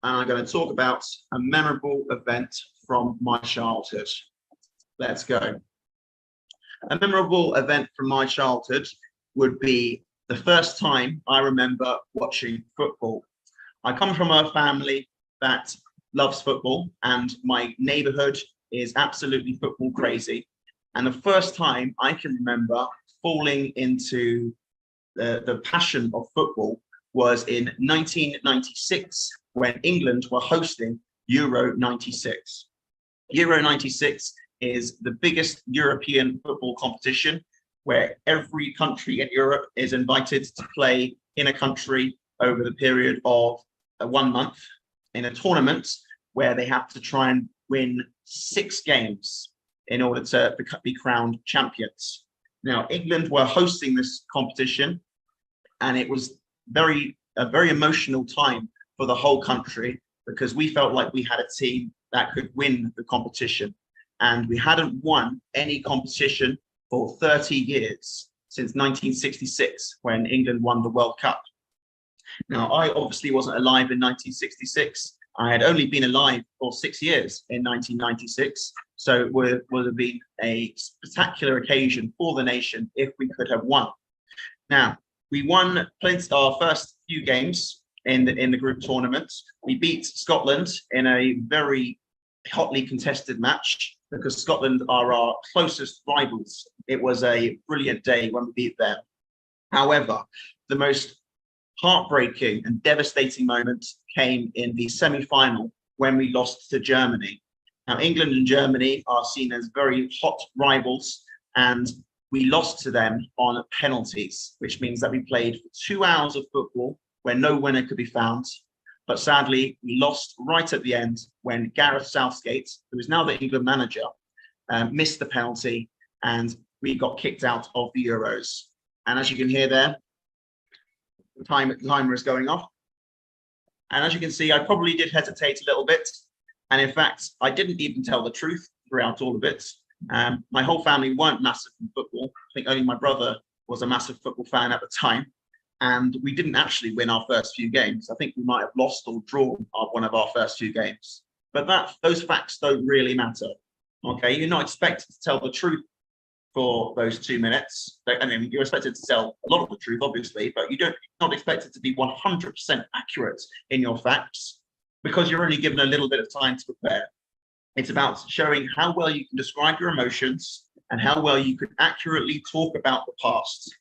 and I'm going to talk about a memorable event from my childhood. Let's go. A memorable event from my childhood would be the first time I remember watching football. I come from a family that loves football, and my neighborhood is absolutely football crazy. And the first time I can remember falling into the passion of football was in 1996, when England were hosting Euro 96. Euro 96 is the biggest European football competition, where every country in Europe is invited to play in a country over the period of 1 month in a tournament where they have to try and win 6 games in order to be crowned champions. Now, England were hosting this competition, and it was a very emotional time for the whole country, because we felt like we had a team that could win the competition. And we hadn't won any competition for 30 years, since 1966, when England won the World Cup. Now, I obviously wasn't alive in 1966. I had only been alive for 6 years in 1996. So it would have been a spectacular occasion for the nation if we could have won. Now, we won our first few games in the group tournament. We beat Scotland in a very hotly contested match, because Scotland are our closest rivals. It was a brilliant day when we beat them. However, the most heartbreaking and devastating moment came in the semi-final, when we lost to Germany. Now, England and Germany are seen as very hot rivals, and we lost to them on penalties, which means that we played for 2 hours of football where no winner could be found. But sadly, we lost right at the end, when Gareth Southgate, who is now the England manager, missed the penalty, and we got kicked out of the Euros. And as you can hear there, the timer is going off. And as you can see, I probably did hesitate a little bit. And in fact, I didn't even tell the truth throughout all of it. My whole family weren't massive in football. I think only my brother was a massive football fan at the time. And we didn't actually win our first few games. I think we might have lost or drawn one of our first few games. But those facts don't really matter. Okay, you're not expected to tell the truth for those 2 minutes. I mean, you're expected to tell a lot of the truth, obviously, but you're not expected to be 100% accurate in your facts, because you're only given a little bit of time to prepare. It's about showing how well you can describe your emotions and how well you can accurately talk about the past.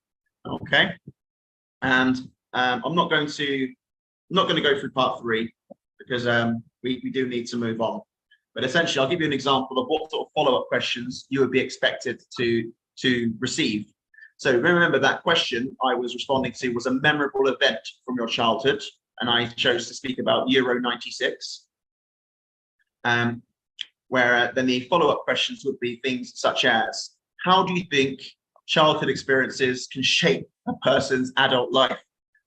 Okay. And I'm not going to go through part 3, because we do need to move on. But essentially, I'll give you an example of what sort of follow-up questions you would be expected to receive. So remember, that question I was responding to was a memorable event from your childhood, and I chose to speak about Euro 96. Where then the follow-up questions would be things such as, how do you think childhood experiences can shape a person's adult life?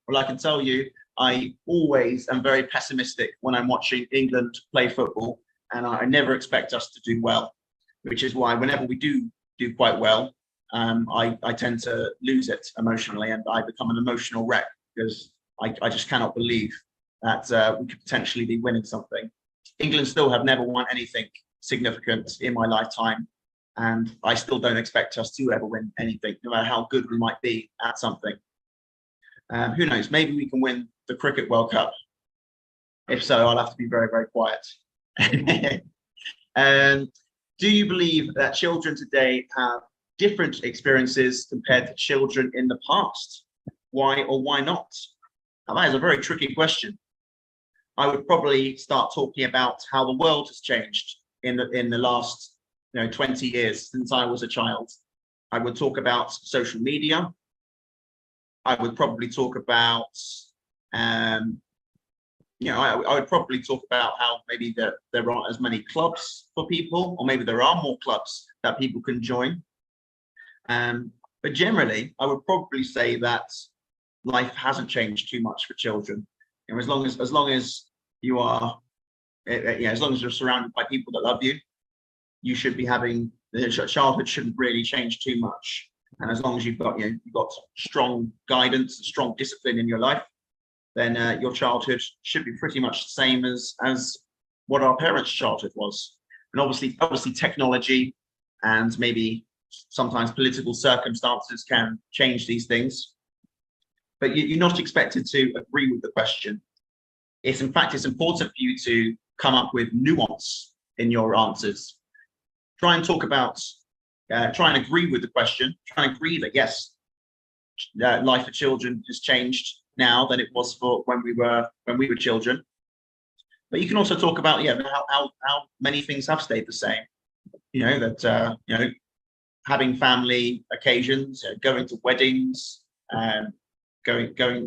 Well, I can tell you, I always am very pessimistic when I'm watching England play football, and I never expect us to do well, which is why whenever we do quite well, I tend to lose it emotionally, and I become an emotional wreck because I just cannot believe that we could potentially be winning something. England still have never won anything significant in my lifetime, and I still don't expect us to ever win anything, no matter how good we might be at something. Who knows? Maybe we can win the Cricket World Cup. If so, I'll have to be very, very quiet. Do you believe that children today have different experiences compared to children in the past? Why or why not? Now, that is a very tricky question. I would probably start talking about how the world has changed in the last 20 years since I was a child. I would talk about social media. I would probably talk about I would probably talk about how maybe there aren't as many clubs for people, or maybe there are more clubs that people can join. But generally, I would probably say that life hasn't changed too much for children. As long as you are, as long as you're surrounded by people that love you, you should be having childhood shouldn't really change too much. And as long as you've got strong guidance and strong discipline in your life, then your childhood should be pretty much the same as what our parents' childhood was. And obviously technology and maybe sometimes political circumstances can change these things. But you're not expected to agree with the question. In fact, it's important for you to come up with nuance in your answers. Try and talk about, try and agree with the question. Try and agree that yes, life for children has changed now than it was for when we were children. But you can also talk about how many things have stayed the same. Having family occasions, going to weddings,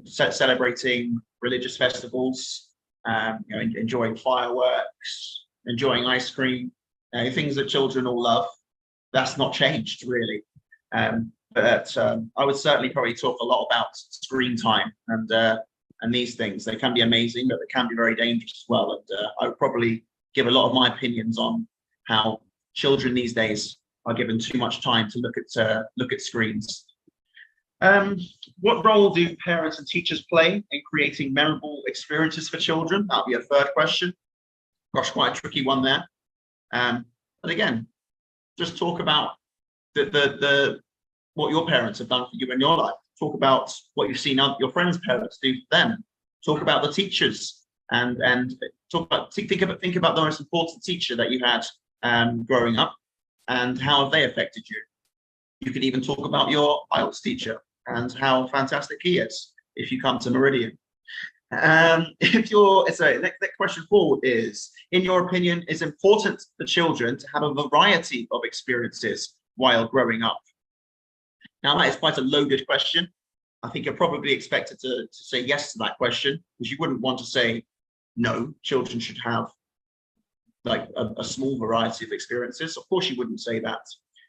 celebrating religious festivals, enjoying fireworks, enjoying ice cream, things that children all love. That's not changed really. But I would certainly probably talk a lot about screen time and these things. They can be amazing, but they can be very dangerous as well. And I would probably give a lot of my opinions on how children these days are given too much time to look at screens. What role do parents and teachers play in creating memorable experiences for children? That'll be a third question. Gosh, quite a tricky one there. But again, just talk about what your parents have done for you in your life. Talk about what you've seen your friends' parents do for them. Talk about the teachers and think about the most important teacher that you had growing up and how have they affected you. You could even talk about your IELTS teacher and how fantastic he is if you come to Meridian. Next question forward is, in your opinion, is it important for children to have a variety of experiences while growing up? Now, that is quite a loaded question. I think you're probably expected to say yes to that question, because you wouldn't want to say, no, children should have like a small variety of experiences. Of course, you wouldn't say that.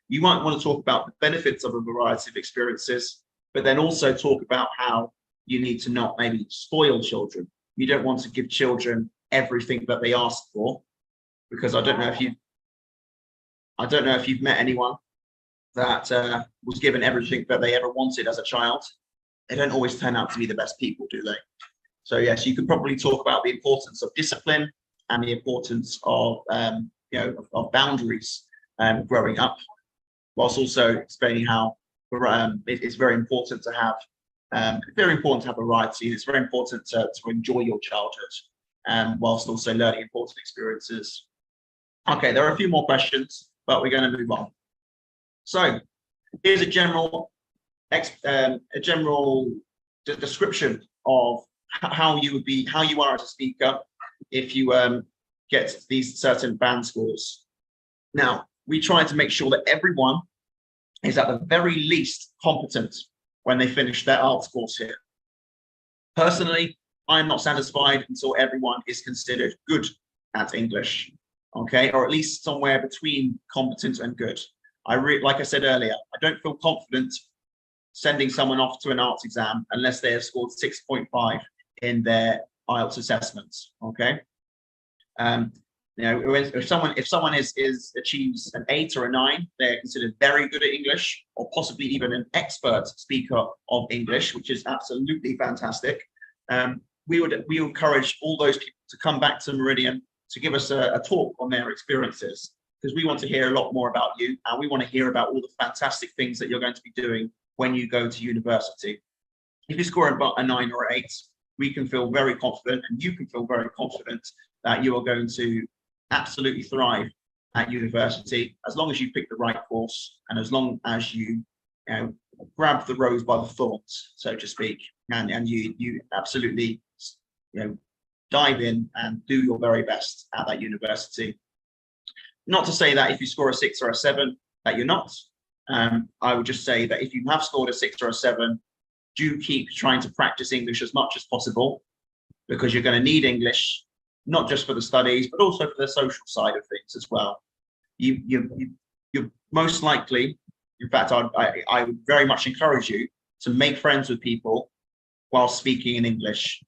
You might want to talk about the benefits of a variety of experiences, but then also talk about how you need to not maybe spoil children. You don't want to give children everything that they ask for, because I don't know if you've met anyone that was given everything that they ever wanted as a child. They don't always turn out to be the best people, do they? So yes, you can probably talk about the importance of discipline and the importance of of boundaries growing up, whilst also explaining how it's very important to have variety. It's very important to enjoy your childhood, whilst also learning important experiences. Okay, there are a few more questions, but we're going to move on. So here's a general description of how you are as a speaker if you get these certain band scores. Now, we try to make sure that everyone is at the very least competent when they finish their IELTS course here. Personally, I'm not satisfied until everyone is considered good at English, okay, or at least somewhere between competent and good. Like I said earlier, I don't feel confident sending someone off to an IELTS exam unless they have scored 6.5 in their IELTS assessments, okay? You know, if someone achieves an 8 or a 9, they're considered very good at English, or possibly even an expert speaker of English, which is absolutely fantastic. We encourage all those people to come back to Meridian to give us a talk on their experiences, because we want to hear a lot more about you, and we want to hear about all the fantastic things that you're going to be doing when you go to university. If you score about a 9 or 8, we can feel very confident, and you can feel very confident that you are going to absolutely thrive at university, as long as you pick the right course, and as long as you grab the rose by the thorns, so to speak, and you absolutely dive in and do your very best at that university. Not to say that if you score a 6 or a 7 that you're not. I would just say that if you have scored a 6 or a 7, do keep trying to practice English as much as possible, because you're going to need English, not just for the studies, but also for the social side of things as well. You're most likely, in fact, I would very much encourage you to make friends with people while speaking in English.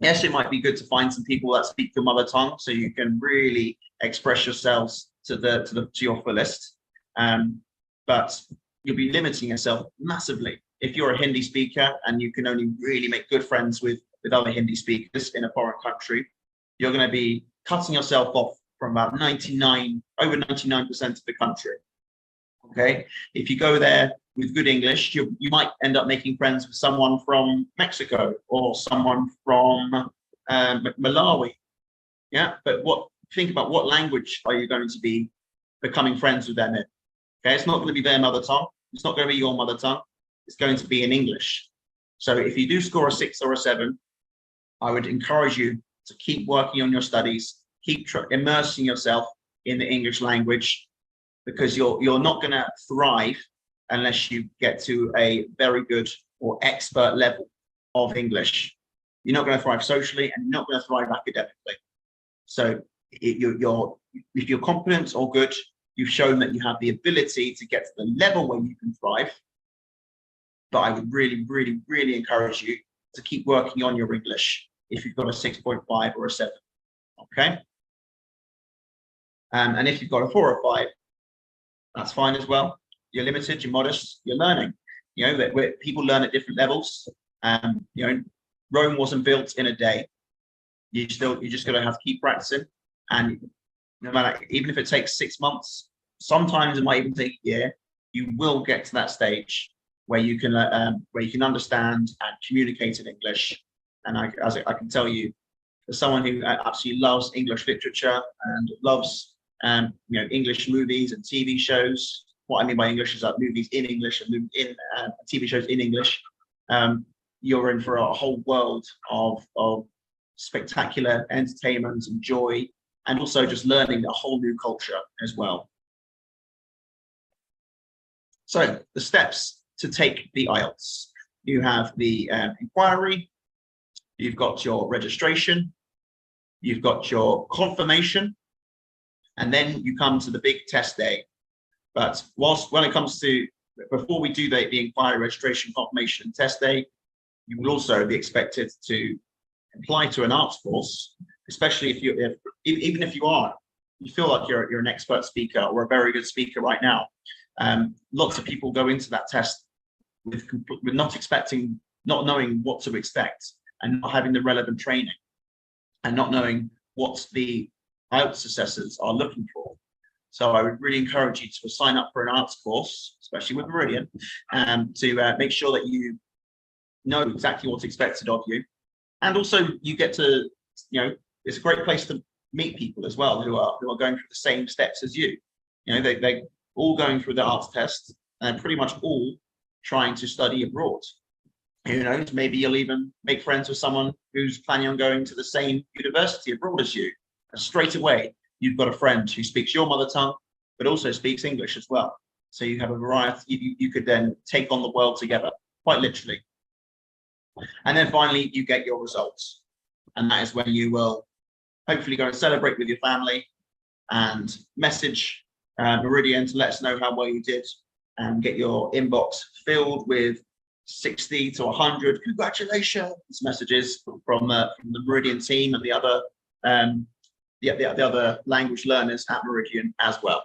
Yes, it might be good to find some people that speak your mother tongue, so you can really express yourselves to your fullest. But you'll be limiting yourself massively if you're a Hindi speaker and you can only really make good friends with other Hindi speakers in a foreign country. You're going to be cutting yourself off from about over 99% of the country. Okay, if you go there with good English, you might end up making friends with someone from Mexico or someone from Malawi. Yeah, but think about what language are you going to be becoming friends with them in? Okay, it's not going to be their mother tongue. It's not going to be your mother tongue. It's going to be in English. So if you do score a 6 or a 7, I would encourage you to keep working on your studies, keep immersing yourself in the English language, because you're not going to thrive unless you get to a very good or expert level of English. You're not going to thrive socially, and you're not going to thrive academically. So if you're competent or good, you've shown that you have the ability to get to the level where you can thrive. But I would really, really, really encourage you to keep working on your English if you've got a 6.5 or a 7. Okay. And if you've got a 4 or 5, that's fine as well. You're limited, you're modest, you're learning. That people learn at different levels. Rome wasn't built in a day. You just got to have to keep practicing. And no matter, even if it takes 6 months, sometimes it might even take a year, you will get to that stage where you can understand and communicate in English. And as I can tell you, as someone who absolutely loves English literature and loves English movies and TV shows. What I mean by English is movies in English and TV shows in English. You're in for a whole world of spectacular entertainment and joy, and also just learning a whole new culture as well. So the steps to take the IELTS. You have the inquiry, you've got your registration, you've got your confirmation, and then you come to the big test day. But when it comes to, before we do the inquiry, registration, confirmation, and test day, you will also be expected to apply to an arts course, especially if you feel like you're an expert speaker or a very good speaker right now. Lots of people go into that test with not knowing what to expect, and not having the relevant training, and not knowing what the IELTS assessors are looking for. So I would really encourage you to sign up for an arts course, especially with Meridian, to make sure that you know exactly what's expected of you. And also you get to, it's a great place to meet people as well who are going through the same steps as you. They're all going through the arts test, and they're pretty much all trying to study abroad. Who knows, maybe you'll even make friends with someone who's planning on going to the same university abroad as you. And straight away, you've got a friend who speaks your mother tongue, but also speaks English as well. So you have a variety, you could then take on the world together, quite literally. And then finally, you get your results. And that is when you will hopefully go and celebrate with your family and message Meridian to let us know how well you did, and get your inbox filled with 60 to 100 congratulations messages from the Meridian team and the other the other language learners at Meridian as well.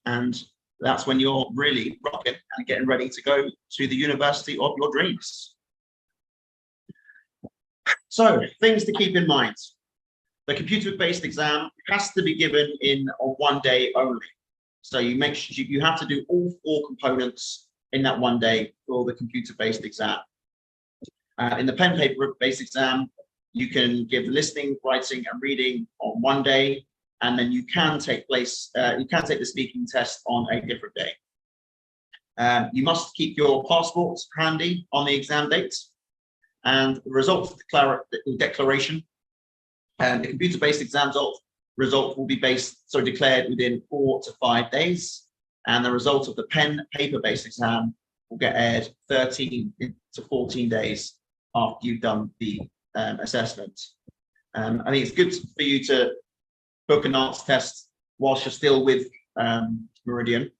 And that's when you're really rocking and getting ready to go to the university of your dreams. So, things to keep in mind. The computer-based exam has to be given on one day only. So you make sure you have to do all 4 components in that one day for the computer-based exam. In the pen paper-based exam, you can give listening, writing, and reading on one day, and then you can take the speaking test on a different day. You must keep your passports handy on the exam date, and the results of the declaration. And the computer-based exam result will be declared within 4 to 5 days, and the result of the pen paper-based exam will get aired 13 to 14 days after you've done the assessment. I think it's good for you to book an arts test whilst you're still with Meridian.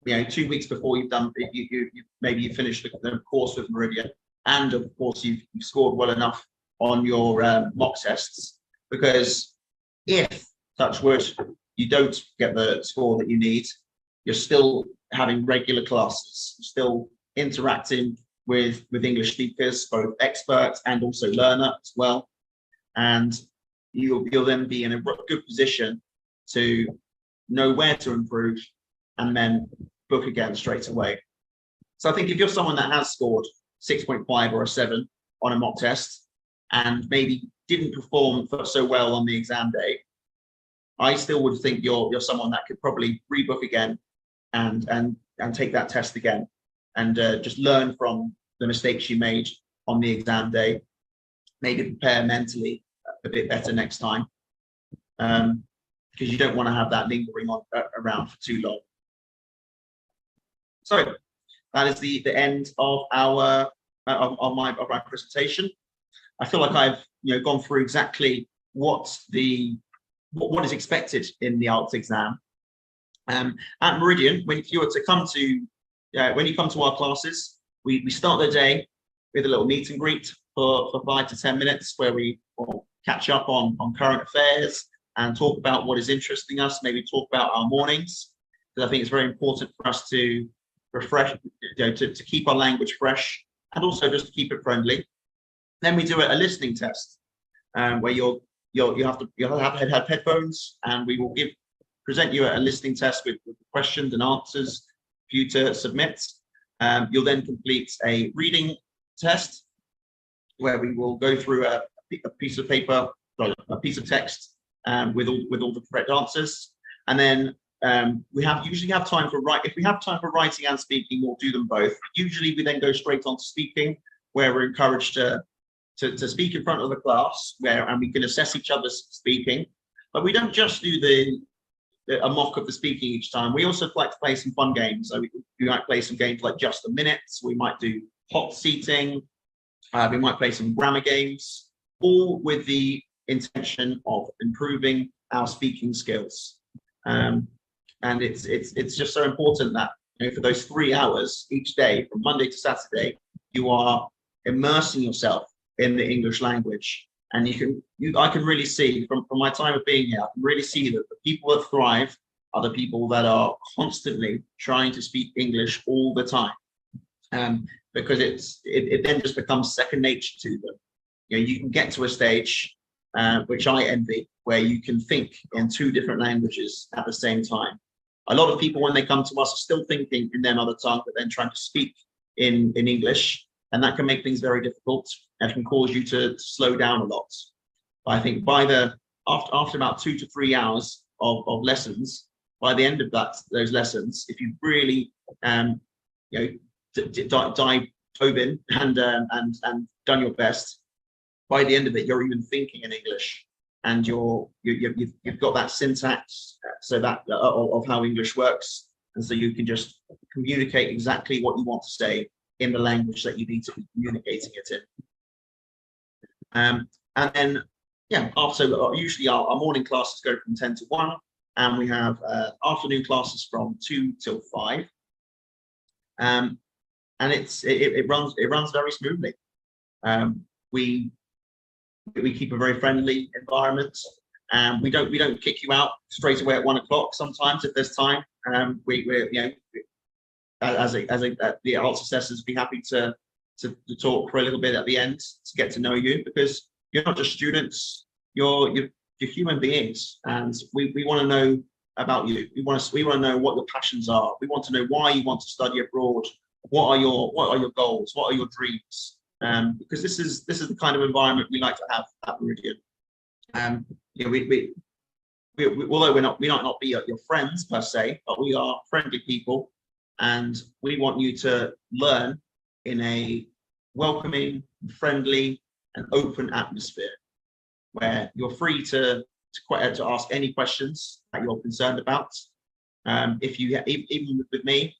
2 weeks before you've done, maybe you finished the course with Meridian, and of course you've scored well enough on your mock tests, because if, touch wood, you don't get the score that you need, you're still having regular classes, still interacting with English speakers, both experts and also learner as well, and you'll then be in a good position to know where to improve and then book again straight away. So I think if you're someone that has scored 6.5 or a 7 on a mock test and maybe didn't perform so well on the exam day, I still would think you're someone that could probably rebook again and take that test again, and just learn from the mistakes you made on the exam day. Maybe prepare mentally a bit better next time, because you don't want to have that lingering around for too long. So that is the end of our of my presentation. I feel like I've gone through exactly what is expected in the IELTS exam. At Meridian, when you come to our classes, we start the day with a little meet and greet for 5 to 10 minutes, where we will catch up on current affairs and talk about what is interesting us, maybe talk about our mornings, because I think it's very important for us to refresh, to keep our language fresh, and also just to keep it friendly. Then we do a listening test, where you have to have headphones, and we will present you a listening test with questions and answers for you to submit. You'll then complete a reading test, where we will go through a piece of paper, a piece of text, with all the correct answers, and then we usually have time for if we have time for writing and speaking, we'll do them both. Usually we then go straight on to speaking, where we're encouraged to speak in front of the class, and we can assess each other's speaking. But we don't just do a mock of the speaking each time. We also like to play some fun games. So we might play some games like Just a Minute. We might do hot seating. We might play some grammar games, all with the intention of improving our speaking skills. And it's just so important that for those 3 hours each day, from Monday to Saturday, you are immersing yourself in the English language. And I can really see from my time of being here, I can really see that the people that thrive are the people that are constantly trying to speak English all the time, because it then just becomes second nature to them. You can get to a stage, which I envy, where you can think in 2 different languages at the same time. A lot of people, when they come to us, are still thinking in their mother tongue, but then trying to speak in English, and that can make things very difficult and can cause you to slow down a lot. But I think after about 2 to 3 hours of lessons, by the end of those lessons, if you really dove in and done your best, by the end of it, you're even thinking in English, and you've got that syntax, so that of how English works, and so you can just communicate exactly what you want to say in the language that you need to be communicating it in. And then, usually our morning classes go from 10 to 1, and we have afternoon classes from 2 till 5. And it runs very smoothly. We keep a very friendly environment. We don't kick you out straight away at 1 o'clock. Sometimes, if there's time, we're the IELTS assessors be happy to talk for a little bit at the end to get to know you, because you're not just students, you're human beings, and we want to know about you. We want to know what your passions are. We want to know why you want to study abroad. What are your goals? What are your dreams? Because this is the kind of environment we like to have at Meridian. Although we might not be your friends per se, but we are friendly people, and we want you to learn in a welcoming, friendly, and open atmosphere where you're free to ask any questions that you're concerned about. If you even with me,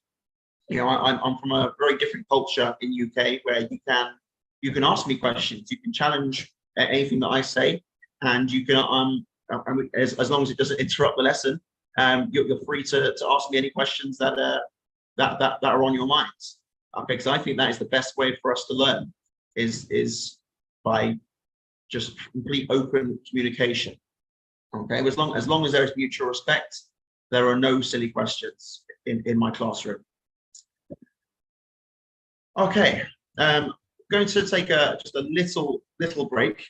I'm from a very different culture in UK where you can ask me questions, you can challenge anything that I say, and you can as long as it doesn't interrupt the lesson, you're free to ask me any questions that are on your minds. Okay, because I think that is the best way for us to learn, is by just complete open communication. Okay, as long as there is mutual respect, there are no silly questions in my classroom. Okay, going to take just a little break.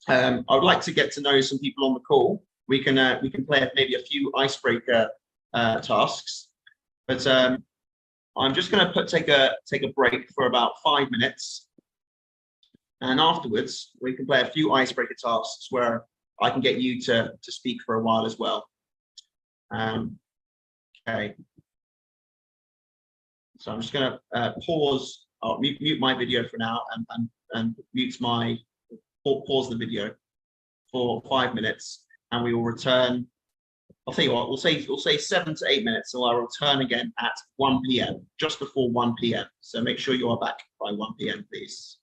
I would like to get to know some people on the call. We can play maybe a few icebreaker tasks, but I'm just going to take a break for about 5 minutes, and afterwards we can play a few icebreaker tasks where I can get you to speak for a while as well. Okay. So I'm just going to pause. I'll mute my video for now and pause the video for 5 minutes, and we will return. I'll tell you what, we'll say 7 to 8 minutes, so I'll return again at 1 p.m., just before 1 p.m. So make sure you are back by 1 p.m., please.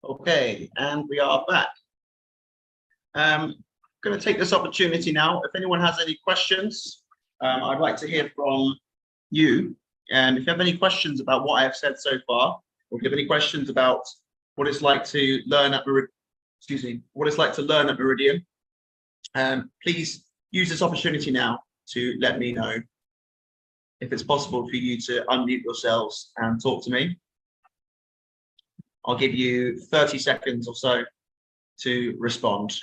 Okay, and we are back. I'm going to take this opportunity now. If anyone has any questions, I'd like to hear from you. And if you have any questions about what I have said so far, or if you have any questions about what it's like to learn at Meridian, please use this opportunity now to let me know if it's possible for you to unmute yourselves and talk to me. I'll give you 30 seconds or so to respond.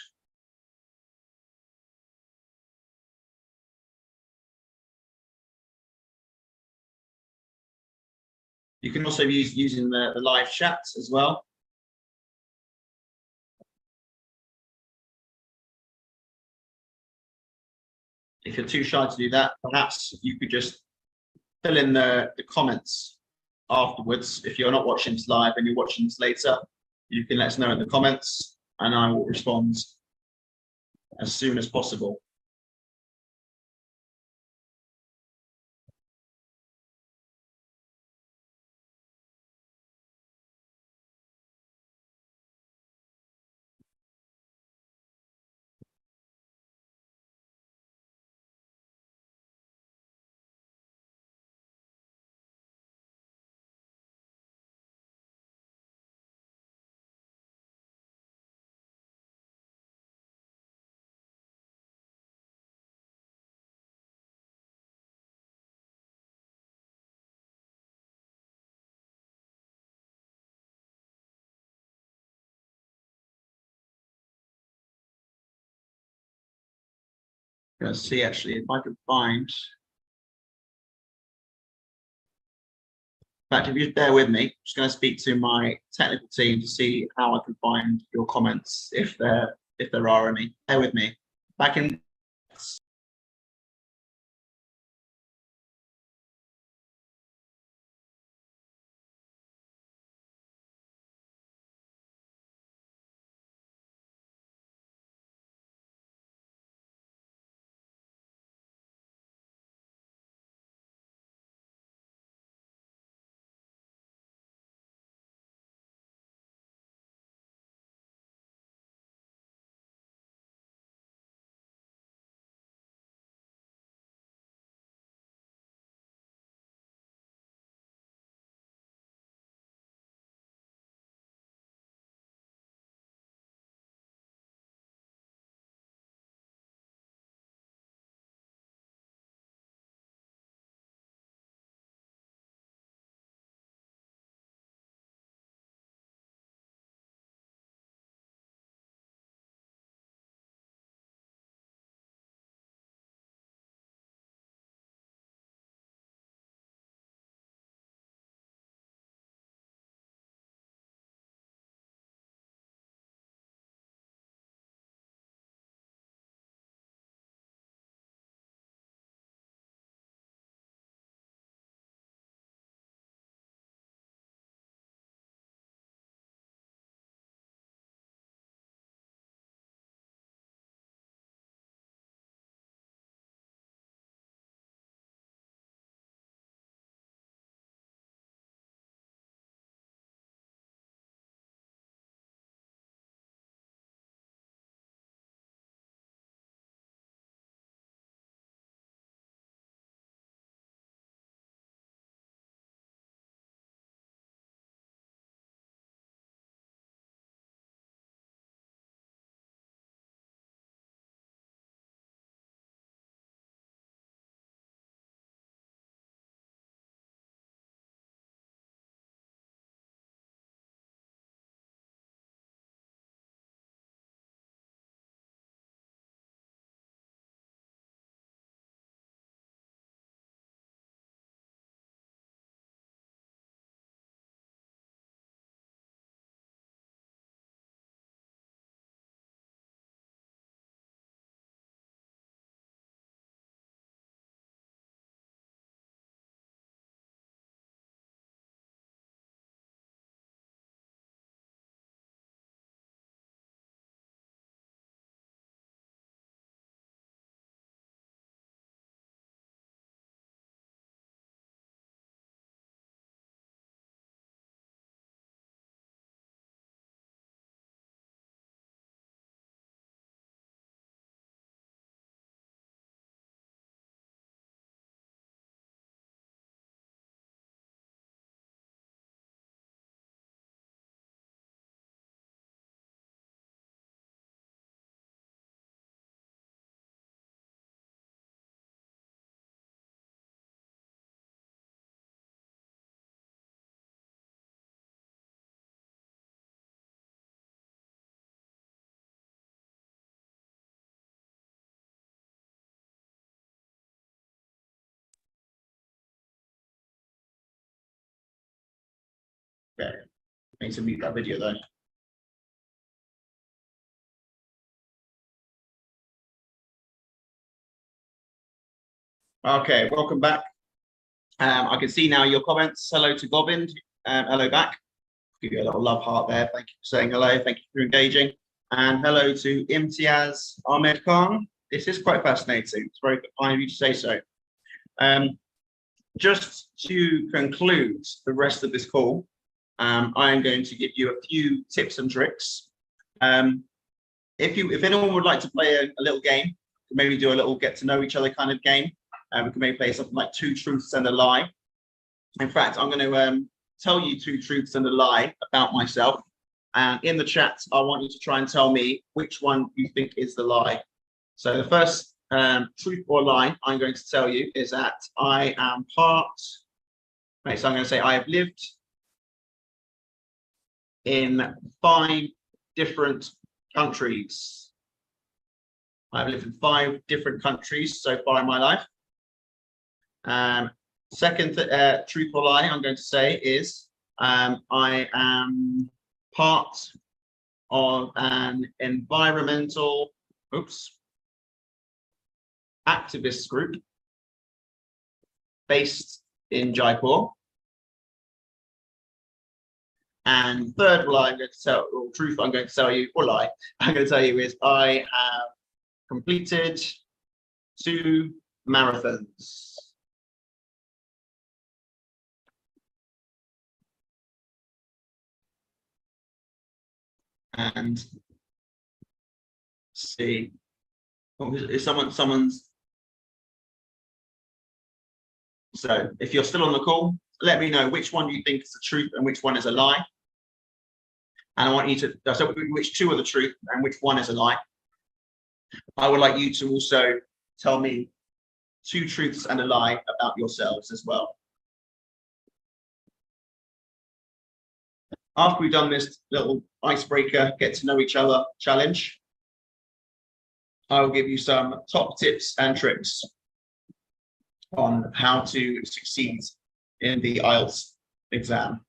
You can also use using the live chat as well. If you're too shy to do that, perhaps you could just fill in the comments afterwards. If you're not watching this live and you're watching this later, you can let us know in the comments and I will respond as soon as possible. Let's see, actually, if I can find. In fact, if you just bear with me, I'm just going to speak to my technical team to see how I can find your comments, if there are any. Bear with me. Back in. Okay, I need to mute that video though. Okay, welcome back. I can see now your comments. Hello to Govind. Hello back. Give you a little love heart there. Thank you for saying hello. Thank you for engaging. And hello to Imtiaz Ahmed Khan. This is quite fascinating. It's very kind of you to say so. Just to conclude the rest of this call, I am going to give you a few tips and tricks. If anyone would like to play a little game, maybe do a little get to know each other kind of game, we can maybe play something like 2 truths and a lie. In fact, I'm going to tell you 2 truths and a lie about myself. And in the chat, I want you to try and tell me which one you think is the lie. So the first truth or lie I'm going to tell you is that I am part, right, so I'm going to say I have lived in 5 different countries. I've lived in 5 different countries so far in my life. Second truth or lie I'm going to say is I am part of an environmental activist group based in Jaipur. And third lie I'm going to tell, or truth I'm going to tell you, or lie I'm going to tell you is I have completed 2 marathons. And see, is someone's. So if you're still on the call, let me know which one you think is the truth and which one is a lie. And I want you to, so which 2 are the truth and which one is a lie. I would like you to also tell me 2 truths and a lie about yourselves as well. After we've done this little icebreaker, get to know each other challenge, I will give you some top tips and tricks on how to succeed in the IELTS exam.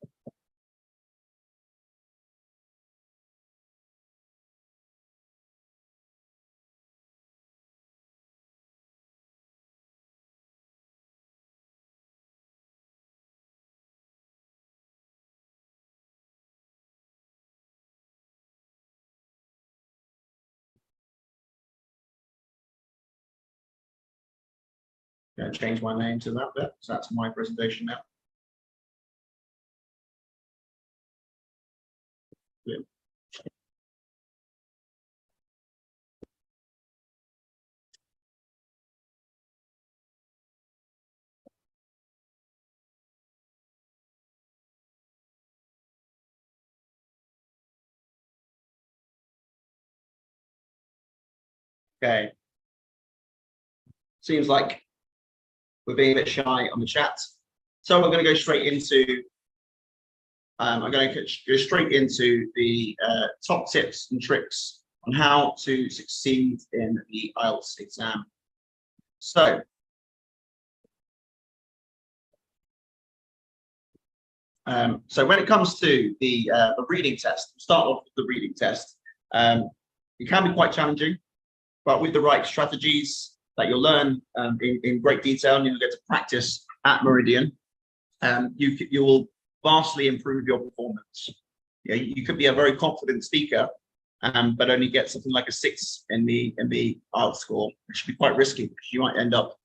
I'm going to change my name to that bit, so that's my presentation now. Yeah. Okay. Seems like we're being a bit shy on the chat. So we're going to go straight into, I'm going to go straight into the top tips and tricks on how to succeed in the IELTS exam. So, when it comes to the reading test, start off with the reading test. It can be quite challenging, but with the right strategies that you'll learn in great detail and you'll get to practice at Meridian, you will vastly improve your performance. You could be a very confident speaker, but only get something like a 6 in the IELTS score, which should be quite risky because you might end up,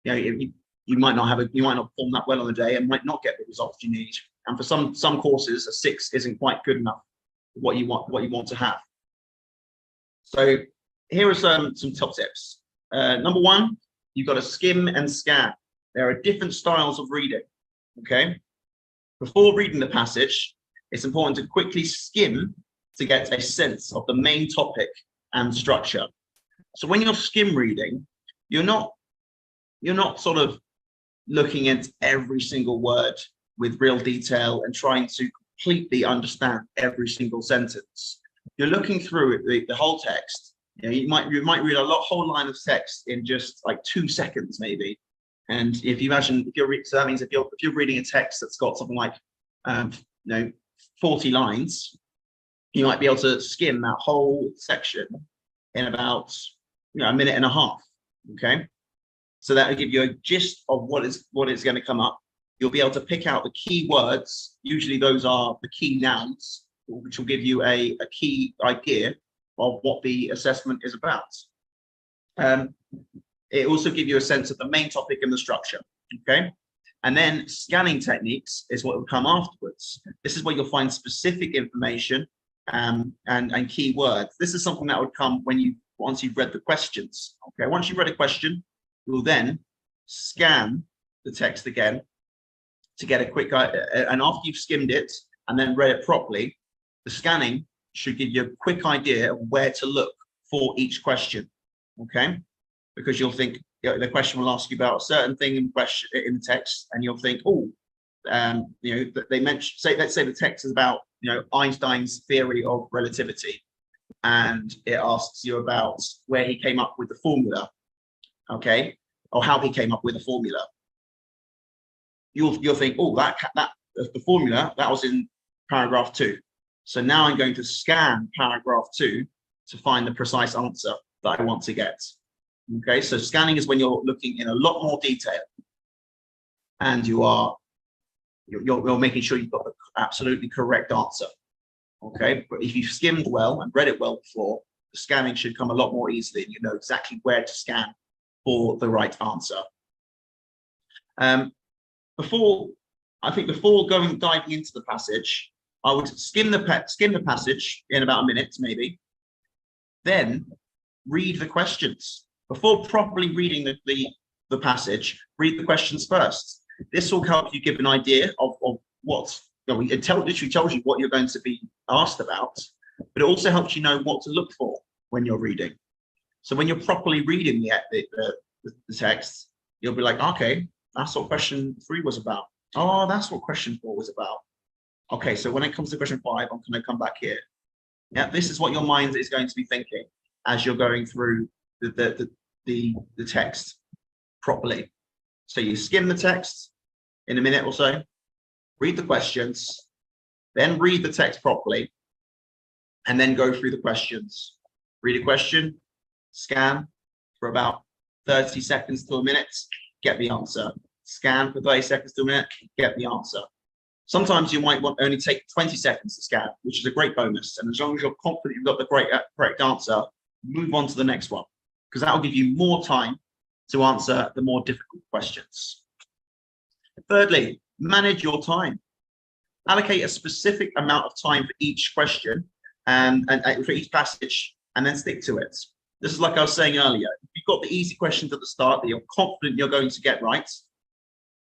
you might not perform that well on the day and might not get the results you need. And for some courses, a 6 isn't quite good enough for what you want to have. So here are some top tips. Number 1, you've got to skim and scan. There are different styles of reading. Okay. Before reading the passage, it's important to quickly skim to get a sense of the main topic and structure. So when you're skim reading, you're not sort of looking at every single word with real detail and trying to completely understand every single sentence. You're looking through the whole text. You might read a whole line of text in just like 2 seconds, maybe. And if you imagine, so that means if you're reading a text that's got something like 40 lines, you might be able to skim that whole section in about a minute and a half. Okay, so that will give you a gist of what is going to come up. You'll be able to pick out the key words. Usually those are the key nouns, which will give you a key idea of what the assessment is about. It also gives you a sense of the main topic and the structure. Okay, and then scanning techniques is what will come afterwards. This is where you'll find specific information and key words. This is something that would come once you've read the questions. Okay, once you've read a question, you'll then scan the text again to get a quick, and after you've skimmed it and then read it properly, the scanning should give you a quick idea of where to look for each question. Okay, because you'll think the question will ask you about a certain thing in the text, and you'll think, oh, they mentioned, let's say the text is about Einstein's theory of relativity, and it asks you about where he came up with the formula, okay, or how he came up with the formula. You'll think, oh, that the formula that was in paragraph 2. So now I'm going to scan paragraph 2 to find the precise answer that I want to get. Okay, so scanning is when you're looking in a lot more detail, and you're making sure you've got the absolutely correct answer. Okay, but if you've skimmed well and read it well before, the scanning should come a lot more easily, and you know exactly where to scan for the right answer. Before diving into the passage, I would skim the passage in about a minute, maybe. Then read the questions. Before properly reading the passage, read the questions first. This will help you give an idea of what, it literally tells you what you're going to be asked about, but it also helps you know what to look for when you're reading. So when you're properly reading the text, you'll be like, okay, that's what question 3 was about. Oh, that's what question 4 was about. Okay, so when it comes to question 5, I'm going to come back here. Yeah, this is what your mind is going to be thinking as you're going through the text properly. So you skim the text in a minute or so, read the questions, then read the text properly, and then go through the questions. Read a question, scan for about 30 seconds to a minute, get the answer. Scan for 30 seconds to a minute, get the answer. Sometimes you might only take 20 seconds to scan, which is a great bonus. And as long as you're confident you've got the correct answer, move on to the next one, because that will give you more time to answer the more difficult questions. Thirdly, manage your time. Allocate a specific amount of time for each question and for each passage, and then stick to it. This is like I was saying earlier. If you've got the easy questions at the start that you're confident you're going to get right,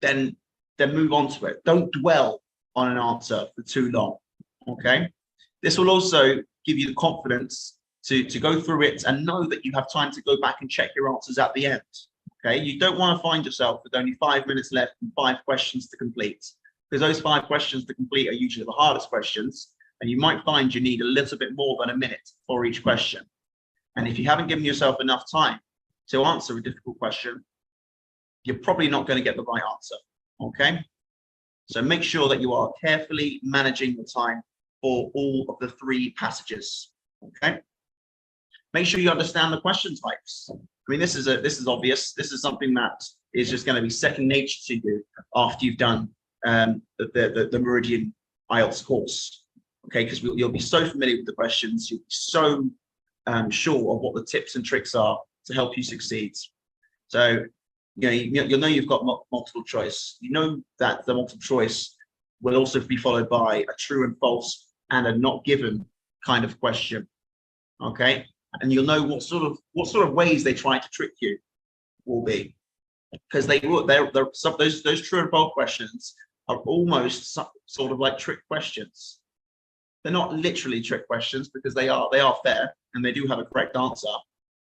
then move on to it. Don't dwell on an answer for too long. Okay. This will also give you the confidence to go through it and know that you have time to go back and check your answers at the end. Okay. You don't want to find yourself with only 5 minutes left and 5 questions to complete, because those 5 questions to complete are usually the hardest questions, and you might find you need a little bit more than a minute for each question. And if you haven't given yourself enough time to answer a difficult question, you're probably not going to get the right answer. Okay, so make sure that you are carefully managing the time for all of the 3 passages. Okay, make sure you understand the question types. I mean, this is obvious. This is something that is just going to be second nature to you after you've done the Meridian IELTS course. Okay, because you'll be so familiar with the questions, you'll be so sure of what the tips and tricks are to help you succeed. So you'll know you've got multiple choice. You know that the multiple choice will also be followed by a true and false and a not given kind of question. Okay, and you'll know what sort of ways they try to trick you will be, because those true and false questions are almost sort of like trick questions. They're not literally trick questions, because they are fair and they do have a correct answer,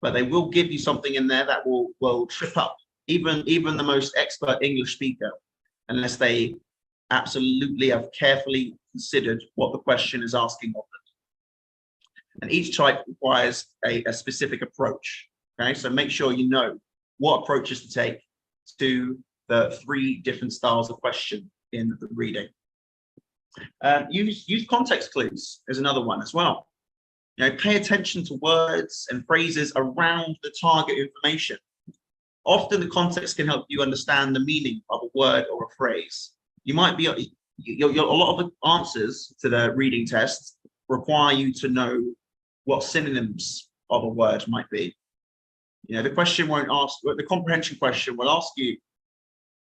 but they will give you something in there that will trip up even the most expert English speaker, unless they absolutely have carefully considered what the question is asking of them. And each type requires a specific approach. Okay, so make sure you know what approaches to take to the 3 different styles of question in the reading. Use context clues is another one as well. Pay attention to words and phrases around the target information. Often the context can help you understand the meaning of a word or a phrase. You might be, a lot of the answers to the reading test require you to know what synonyms of a word might be. The question won't ask, the comprehension question will ask you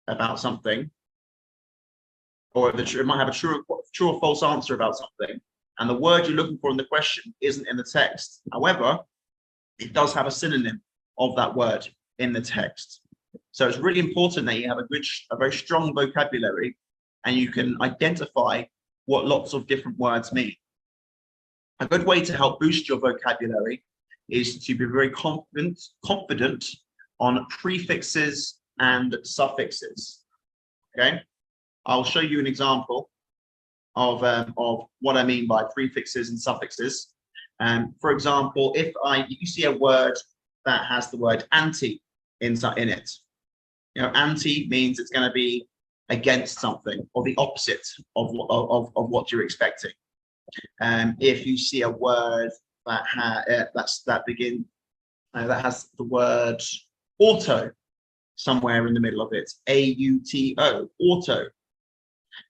about something, or it might have a true or false answer about something, and the word you're looking for in the question isn't in the text. However, it does have a synonym of that word in the text. So it's really important that you have a very strong vocabulary and you can identify what lots of different words mean. A good way to help boost your vocabulary is to be very confident on prefixes and suffixes. Okay, I'll show you an example of what I mean by prefixes and suffixes. For example, if you see a word that has the word anti in it, anti means it's going to be against something or the opposite of what you're expecting. If you see a word that has the word auto somewhere in the middle of it, A-U-T-O, auto,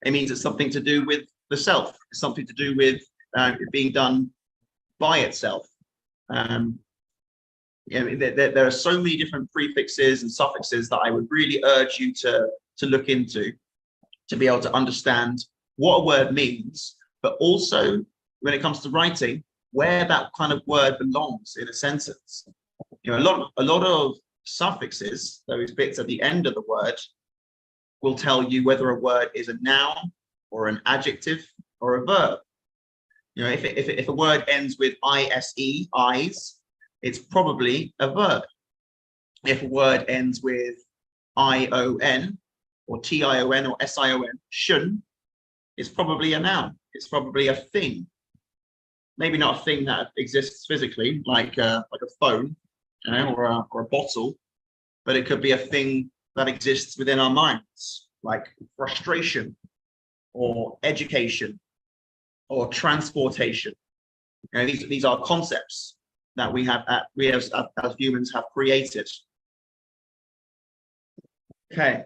it means it's something to do with the self, it's something to do with it being done by itself. There are so many different prefixes and suffixes that I would really urge you to look into, to be able to understand what a word means, but also when it comes to writing, where that kind of word belongs in a sentence. A lot of suffixes, those bits at the end of the word, will tell you whether a word is a noun or an adjective or a verb. If a word ends with ise, eyes, it's probably a verb. If a word ends with ion or tion or sion, shun, it's probably a noun. It's probably a thing. Maybe not a thing that exists physically, like a phone, or a bottle, but it could be a thing that exists within our minds, like frustration or education or transportation. These are concepts that we as humans have created. Okay,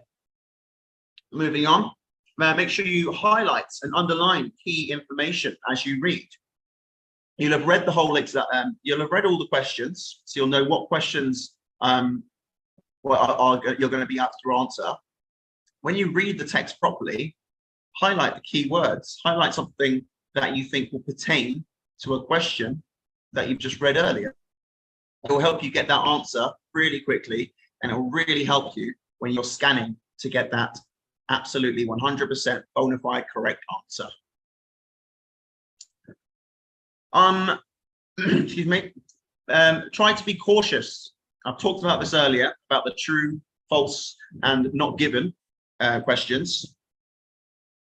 moving on. Make sure you highlight and underline key information as you read. You'll have read the whole exam. You'll have read all the questions, so you'll know what questions you're going to be asked to answer. When you read the text properly, highlight the key words. Highlight something that you think will pertain to a question that you've just read earlier. It will help you get that answer really quickly, and it will really help you when you're scanning to get that absolutely 100% bona fide correct answer. Excuse me. Try to be cautious. I've talked about this earlier, about the true, false, and not given questions.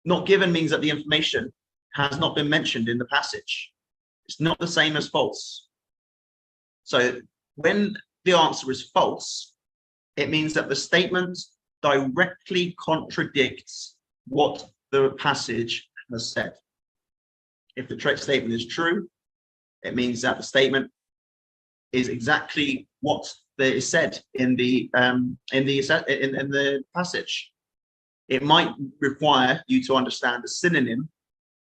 Not given means that the information has not been mentioned in the passage. It's not the same as false. So when the answer is false, it means that the statement directly contradicts what the passage has said. If the statement is true, it means that the statement is exactly what is said in the passage. It might require you to understand the synonym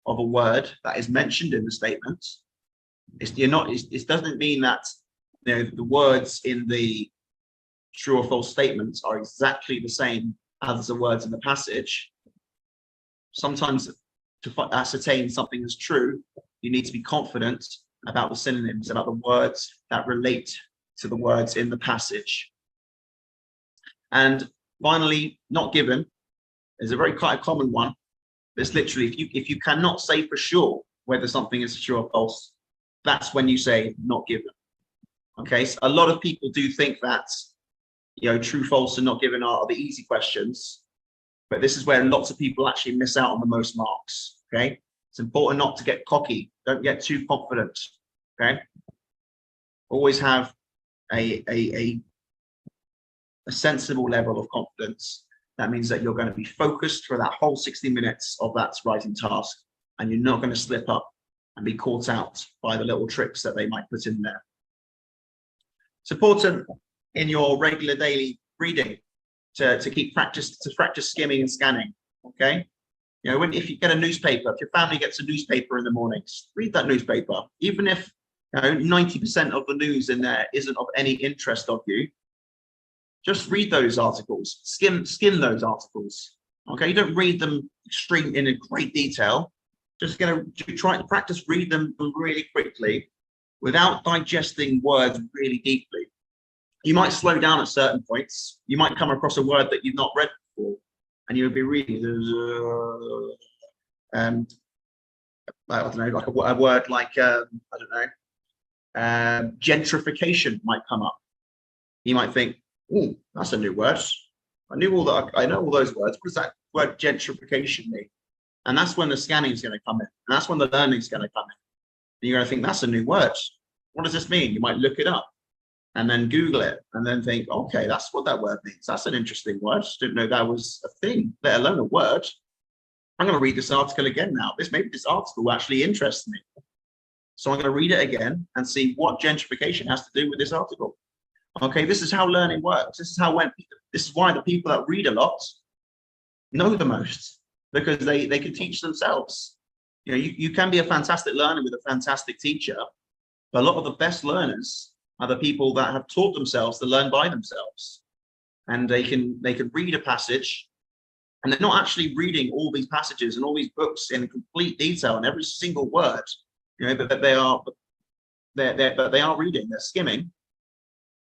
of a word that is mentioned in the statement. It doesn't mean that the words in the true or false statements are exactly the same as the words in the passage. Sometimes to ascertain something is true, you need to be confident about the synonyms, about the words that relate to the words in the passage. And finally, not given is a very quite a common one. It's literally, if you cannot say for sure whether something is true or false, that's when you say not given. Okay, so a lot of people do think that true, false, and not given are the easy questions, but this is where lots of people actually miss out on the most marks. Okay, it's important not to get cocky. Don't get too confident. Okay, always have a sensible level of confidence. That means that you're going to be focused for that whole 60 minutes of that writing task, and you're not going to slip up and be caught out by the little tricks that they might put in there. It's important in your regular daily reading to practice skimming and scanning. Okay, you know, if you get a newspaper, if your family gets a newspaper in the mornings, read that newspaper, even if 90% of the news in there isn't of any interest of you. Just read those articles, skim those articles. Okay, you don't read them in a great detail. Just gonna try to practice read them really quickly without digesting words really deeply. You might slow down at certain points. You might come across a word that you've not read before, and you would be reading, and I don't know, like a word like I don't know, gentrification might come up. You might think, oh, that's a new word. I know all those words. What does that word gentrification mean? And that's when the scanning is going to come in. And that's when the learning is going to come in. And you're going to think, that's a new word. What does this mean? You might look it up and then Google it and then think, okay, that's what that word means. That's an interesting word. Didn't know that was a thing, let alone a word. I'm going to read this article again now. Maybe this article actually interests me. So I'm going to read it again and see what gentrification has to do with this article. Okay, this is how learning works. This is why the people that read a lot know the most, because they can teach themselves. You know, you can be a fantastic learner with a fantastic teacher, but a lot of the best learners are the people that have taught themselves to learn by themselves. And they can read a passage, and they're not actually reading all these passages and all these books in complete detail and every single word, you know, but they are reading, they're skimming.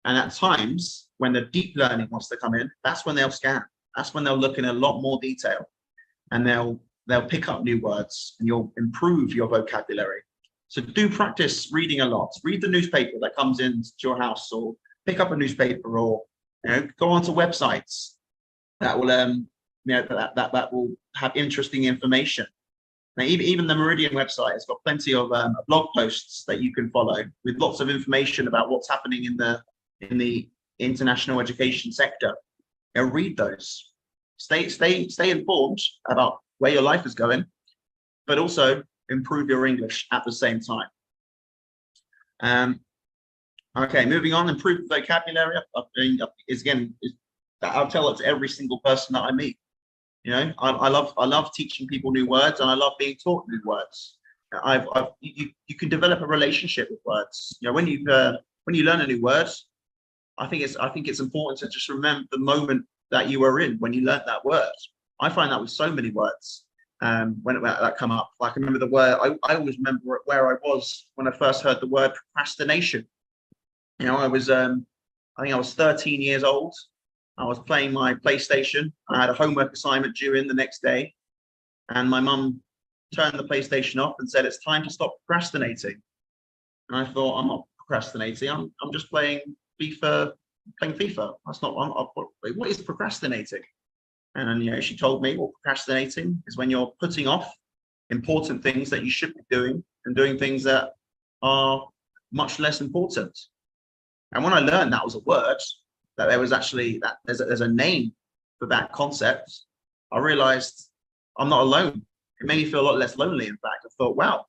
And at times, when the deep learning wants to come in, that's when they'll scan. That's when they'll look in a lot more detail, and they'll pick up new words, and you'll improve your vocabulary. So do practice reading a lot. Read the newspaper that comes into your house, or pick up a newspaper, or go onto websites that will that will have interesting information. Now, even the Meridian website has got plenty of blog posts that you can follow with lots of information about what's happening in the international education sector. Read those. Stay informed about where your life is going, but also improve your English at the same time. Okay, moving on. Improve vocabulary. I'll tell it to every single person that I meet. You know, I love teaching people new words, and I love being taught new words. You can develop a relationship with words. You know, when you learn a new word, I think it's important to just remember the moment that you were in when you learned that word. I find that with so many words when that come up. Like, I remember the word. I always remember where I was when I first heard the word procrastination. You know, I think I was 13 years old. I was playing my PlayStation. I had a homework assignment due in the next day, and my mum turned the PlayStation off and said, "It's time to stop procrastinating." And I thought, I'm not procrastinating. I'm just playing FIFA. That's not. What is procrastinating? And then, she told me, well, procrastinating is when you're putting off important things that you should be doing and doing things that are much less important. And when I learned that was a word, that there was actually there's a name for that concept, I realized I'm not alone. It made me feel a lot less lonely. In fact, I thought, wow,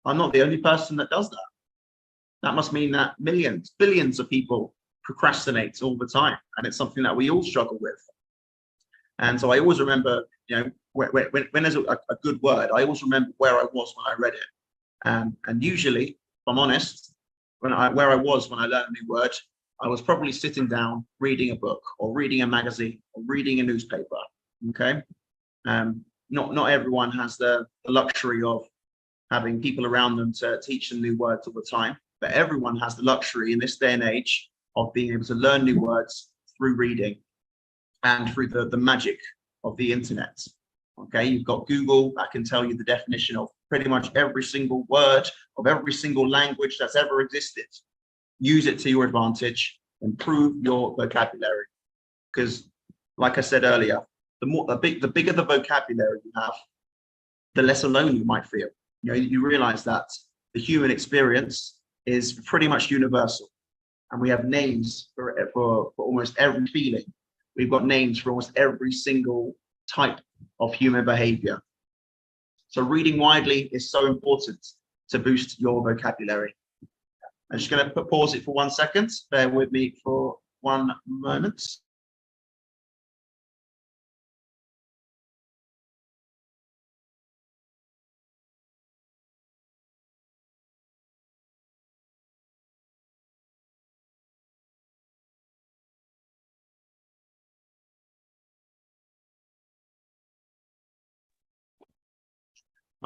I'm not the only person that does that. That must mean that millions, billions of people procrastinate all the time, and it's something that we all struggle with. And so I always remember, when there's a good word, I always remember where I was when I read it. And usually, if I'm honest, where I was when I learned a new word, I was probably sitting down reading a book or reading a magazine or reading a newspaper. Okay, not everyone has the luxury of having people around them to teach them new words all the time, but everyone has the luxury in this day and age of being able to learn new words through reading and through the magic of the internet. Okay, you've got Google that can tell you the definition of pretty much every single word of every single language that's ever existed. Use it to your advantage, improve your vocabulary. Because, like I said earlier, the bigger the vocabulary you have, the less alone you might feel. You realize that the human experience is pretty much universal, and we have names for almost every feeling. We've got names for almost every single type of human behavior. So reading widely is so important to boost your vocabulary. I'm just going to pause it for 1 second. Bear with me for 1 moment.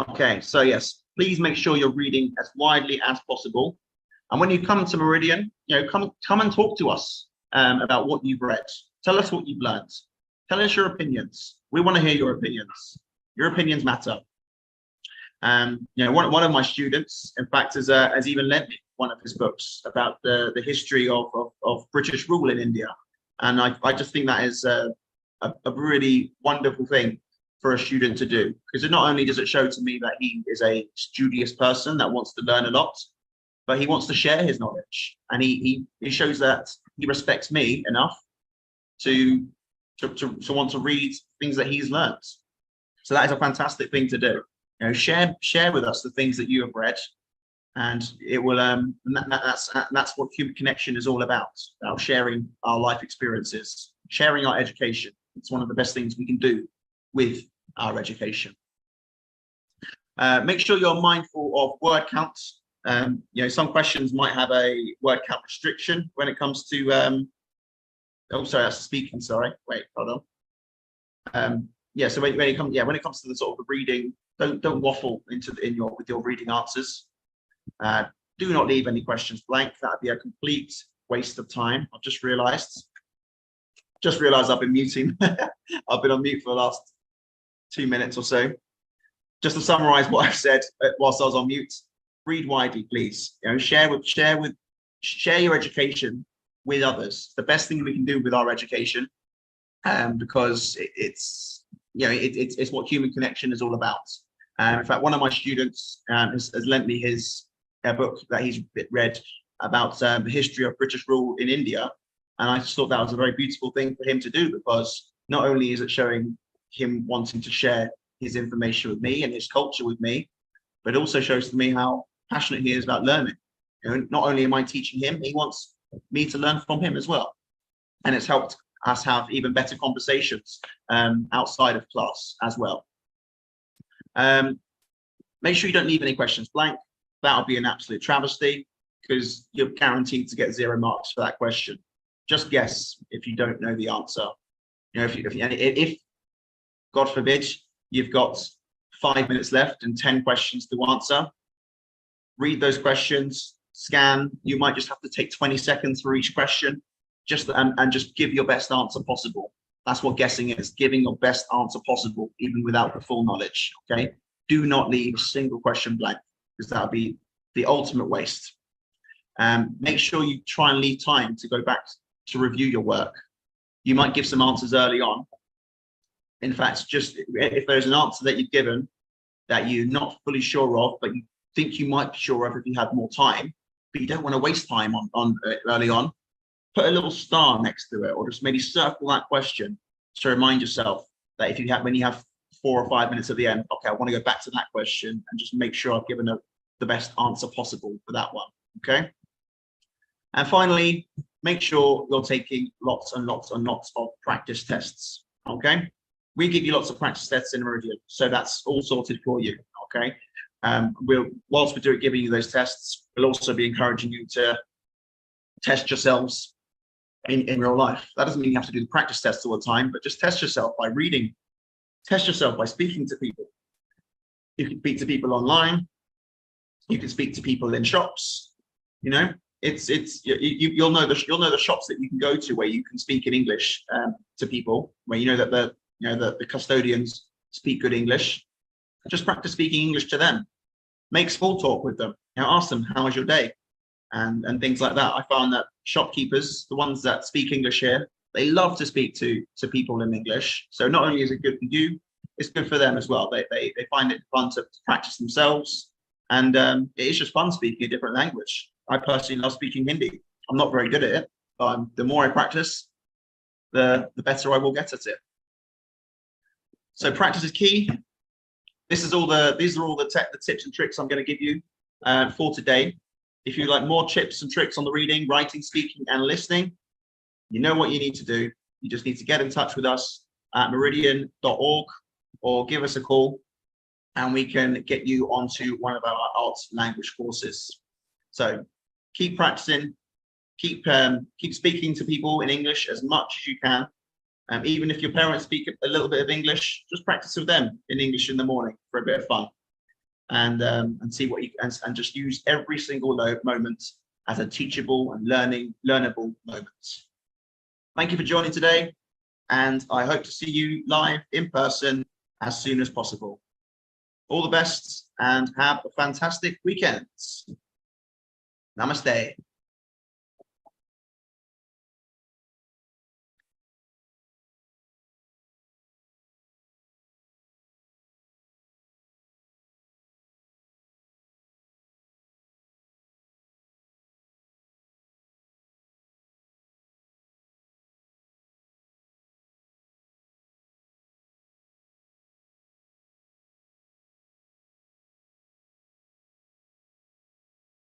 Okay, so yes, please make sure you're reading as widely as possible. And when you come to Meridian, come and talk to us about what you've read. Tell us what you've learned. Tell us your opinions. We want to hear your opinions. Your opinions matter. One of my students, in fact, has even lent me one of his books about the history of British rule in India. And I just think that is a really wonderful thing for a student to do, because not only does it show to me that he is a studious person that wants to learn a lot, but he wants to share his knowledge, and he shows that he respects me enough to want to read things that he's learned. So that is a fantastic thing to do. Share with us the things that you have read, and it will that's what human connection is all about sharing our life experiences, sharing our education. It's one of the best things we can do with our education. Make sure you're mindful of word counts. Some questions might have a word count restriction when it comes to oh, sorry, that's speaking. Sorry, wait, hold on. So when it comes to the sort of the reading, don't waffle with your reading answers. Do not leave any questions blank. That would be a complete waste of time. I've just realised I've been muting. I've been on mute for the last 2 minutes or so. Just to summarise what I've said whilst I was on mute. Read widely, please. Share your education with others. The best thing we can do with our education, because it's what human connection is all about. In fact, one of my students has lent me his book that he's read about the history of British rule in India, and I just thought that was a very beautiful thing for him to do, because not only is it showing him wanting to share his information with me and his culture with me, but it also shows to me how passionate he is about learning. Not only am I teaching him, he wants me to learn from him as well. And it's helped us have even better conversations outside of class as well. Make sure you don't leave any questions blank. That'll be an absolute travesty, because you're guaranteed to get 0 marks for that question. Just guess if you don't know the answer. If God forbid, you've got 5 minutes left and 10 questions to answer, read those questions, scan. You might just have to take 20 seconds for each question, and just give your best answer possible. That's what guessing is, giving your best answer possible, even without the full knowledge. Okay, do not leave a single question blank, because that would be the ultimate waste. Make sure you try and leave time to go back to review your work. You might give some answers early on. In fact, just if there's an answer that you've given that you're not fully sure of, but you think you might be sure of if you had more time, but you don't want to waste time on early on, put a little star next to it, or just maybe circle that question to remind yourself that when you have 4 or 5 minutes at the end, okay, I want to go back to that question and just make sure I've given the best answer possible for that one. Okay. And finally, make sure you're taking lots and lots and lots of practice tests. Okay. We give you lots of practice tests in Meridian, so that's all sorted for you. Okay. Whilst we're giving you those tests, we'll also be encouraging you to test yourselves in real life. That doesn't mean you have to do the practice tests all the time, but just test yourself by reading, test yourself by speaking to people. You can speak to people online, you can speak to people in shops. You'll know the shops that you can go to where you can speak in English to people, where you know that the custodians speak good English. Just practice speaking English to them. Make small talk with them. Ask them, how was your day? And things like that. I found that shopkeepers, the ones that speak English here, they love to speak to people in English. So not only is it good for you, it's good for them as well. They find it fun to practice themselves. And it is just fun speaking a different language. I personally love speaking Hindi. I'm not very good at it, but the more I practice, the better I will get at it. So practice is key. these are all the tips and tricks I'm going to give you for today. If you like more tips and tricks on the reading, writing, speaking, and listening, you know what you need to do. You just need to get in touch with us at meridian.org or give us a call, and we can get you onto one of our IELTS language courses. So keep practicing, keep speaking to people in English as much as you can. Even if your parents speak a little bit of English, just practice with them in English in the morning for a bit of fun, and see what you and just use every single moment as a teachable and learnable moment. Thank you for joining today, and I hope to see you live in person as soon as possible. All the best and have a fantastic weekend. Namaste.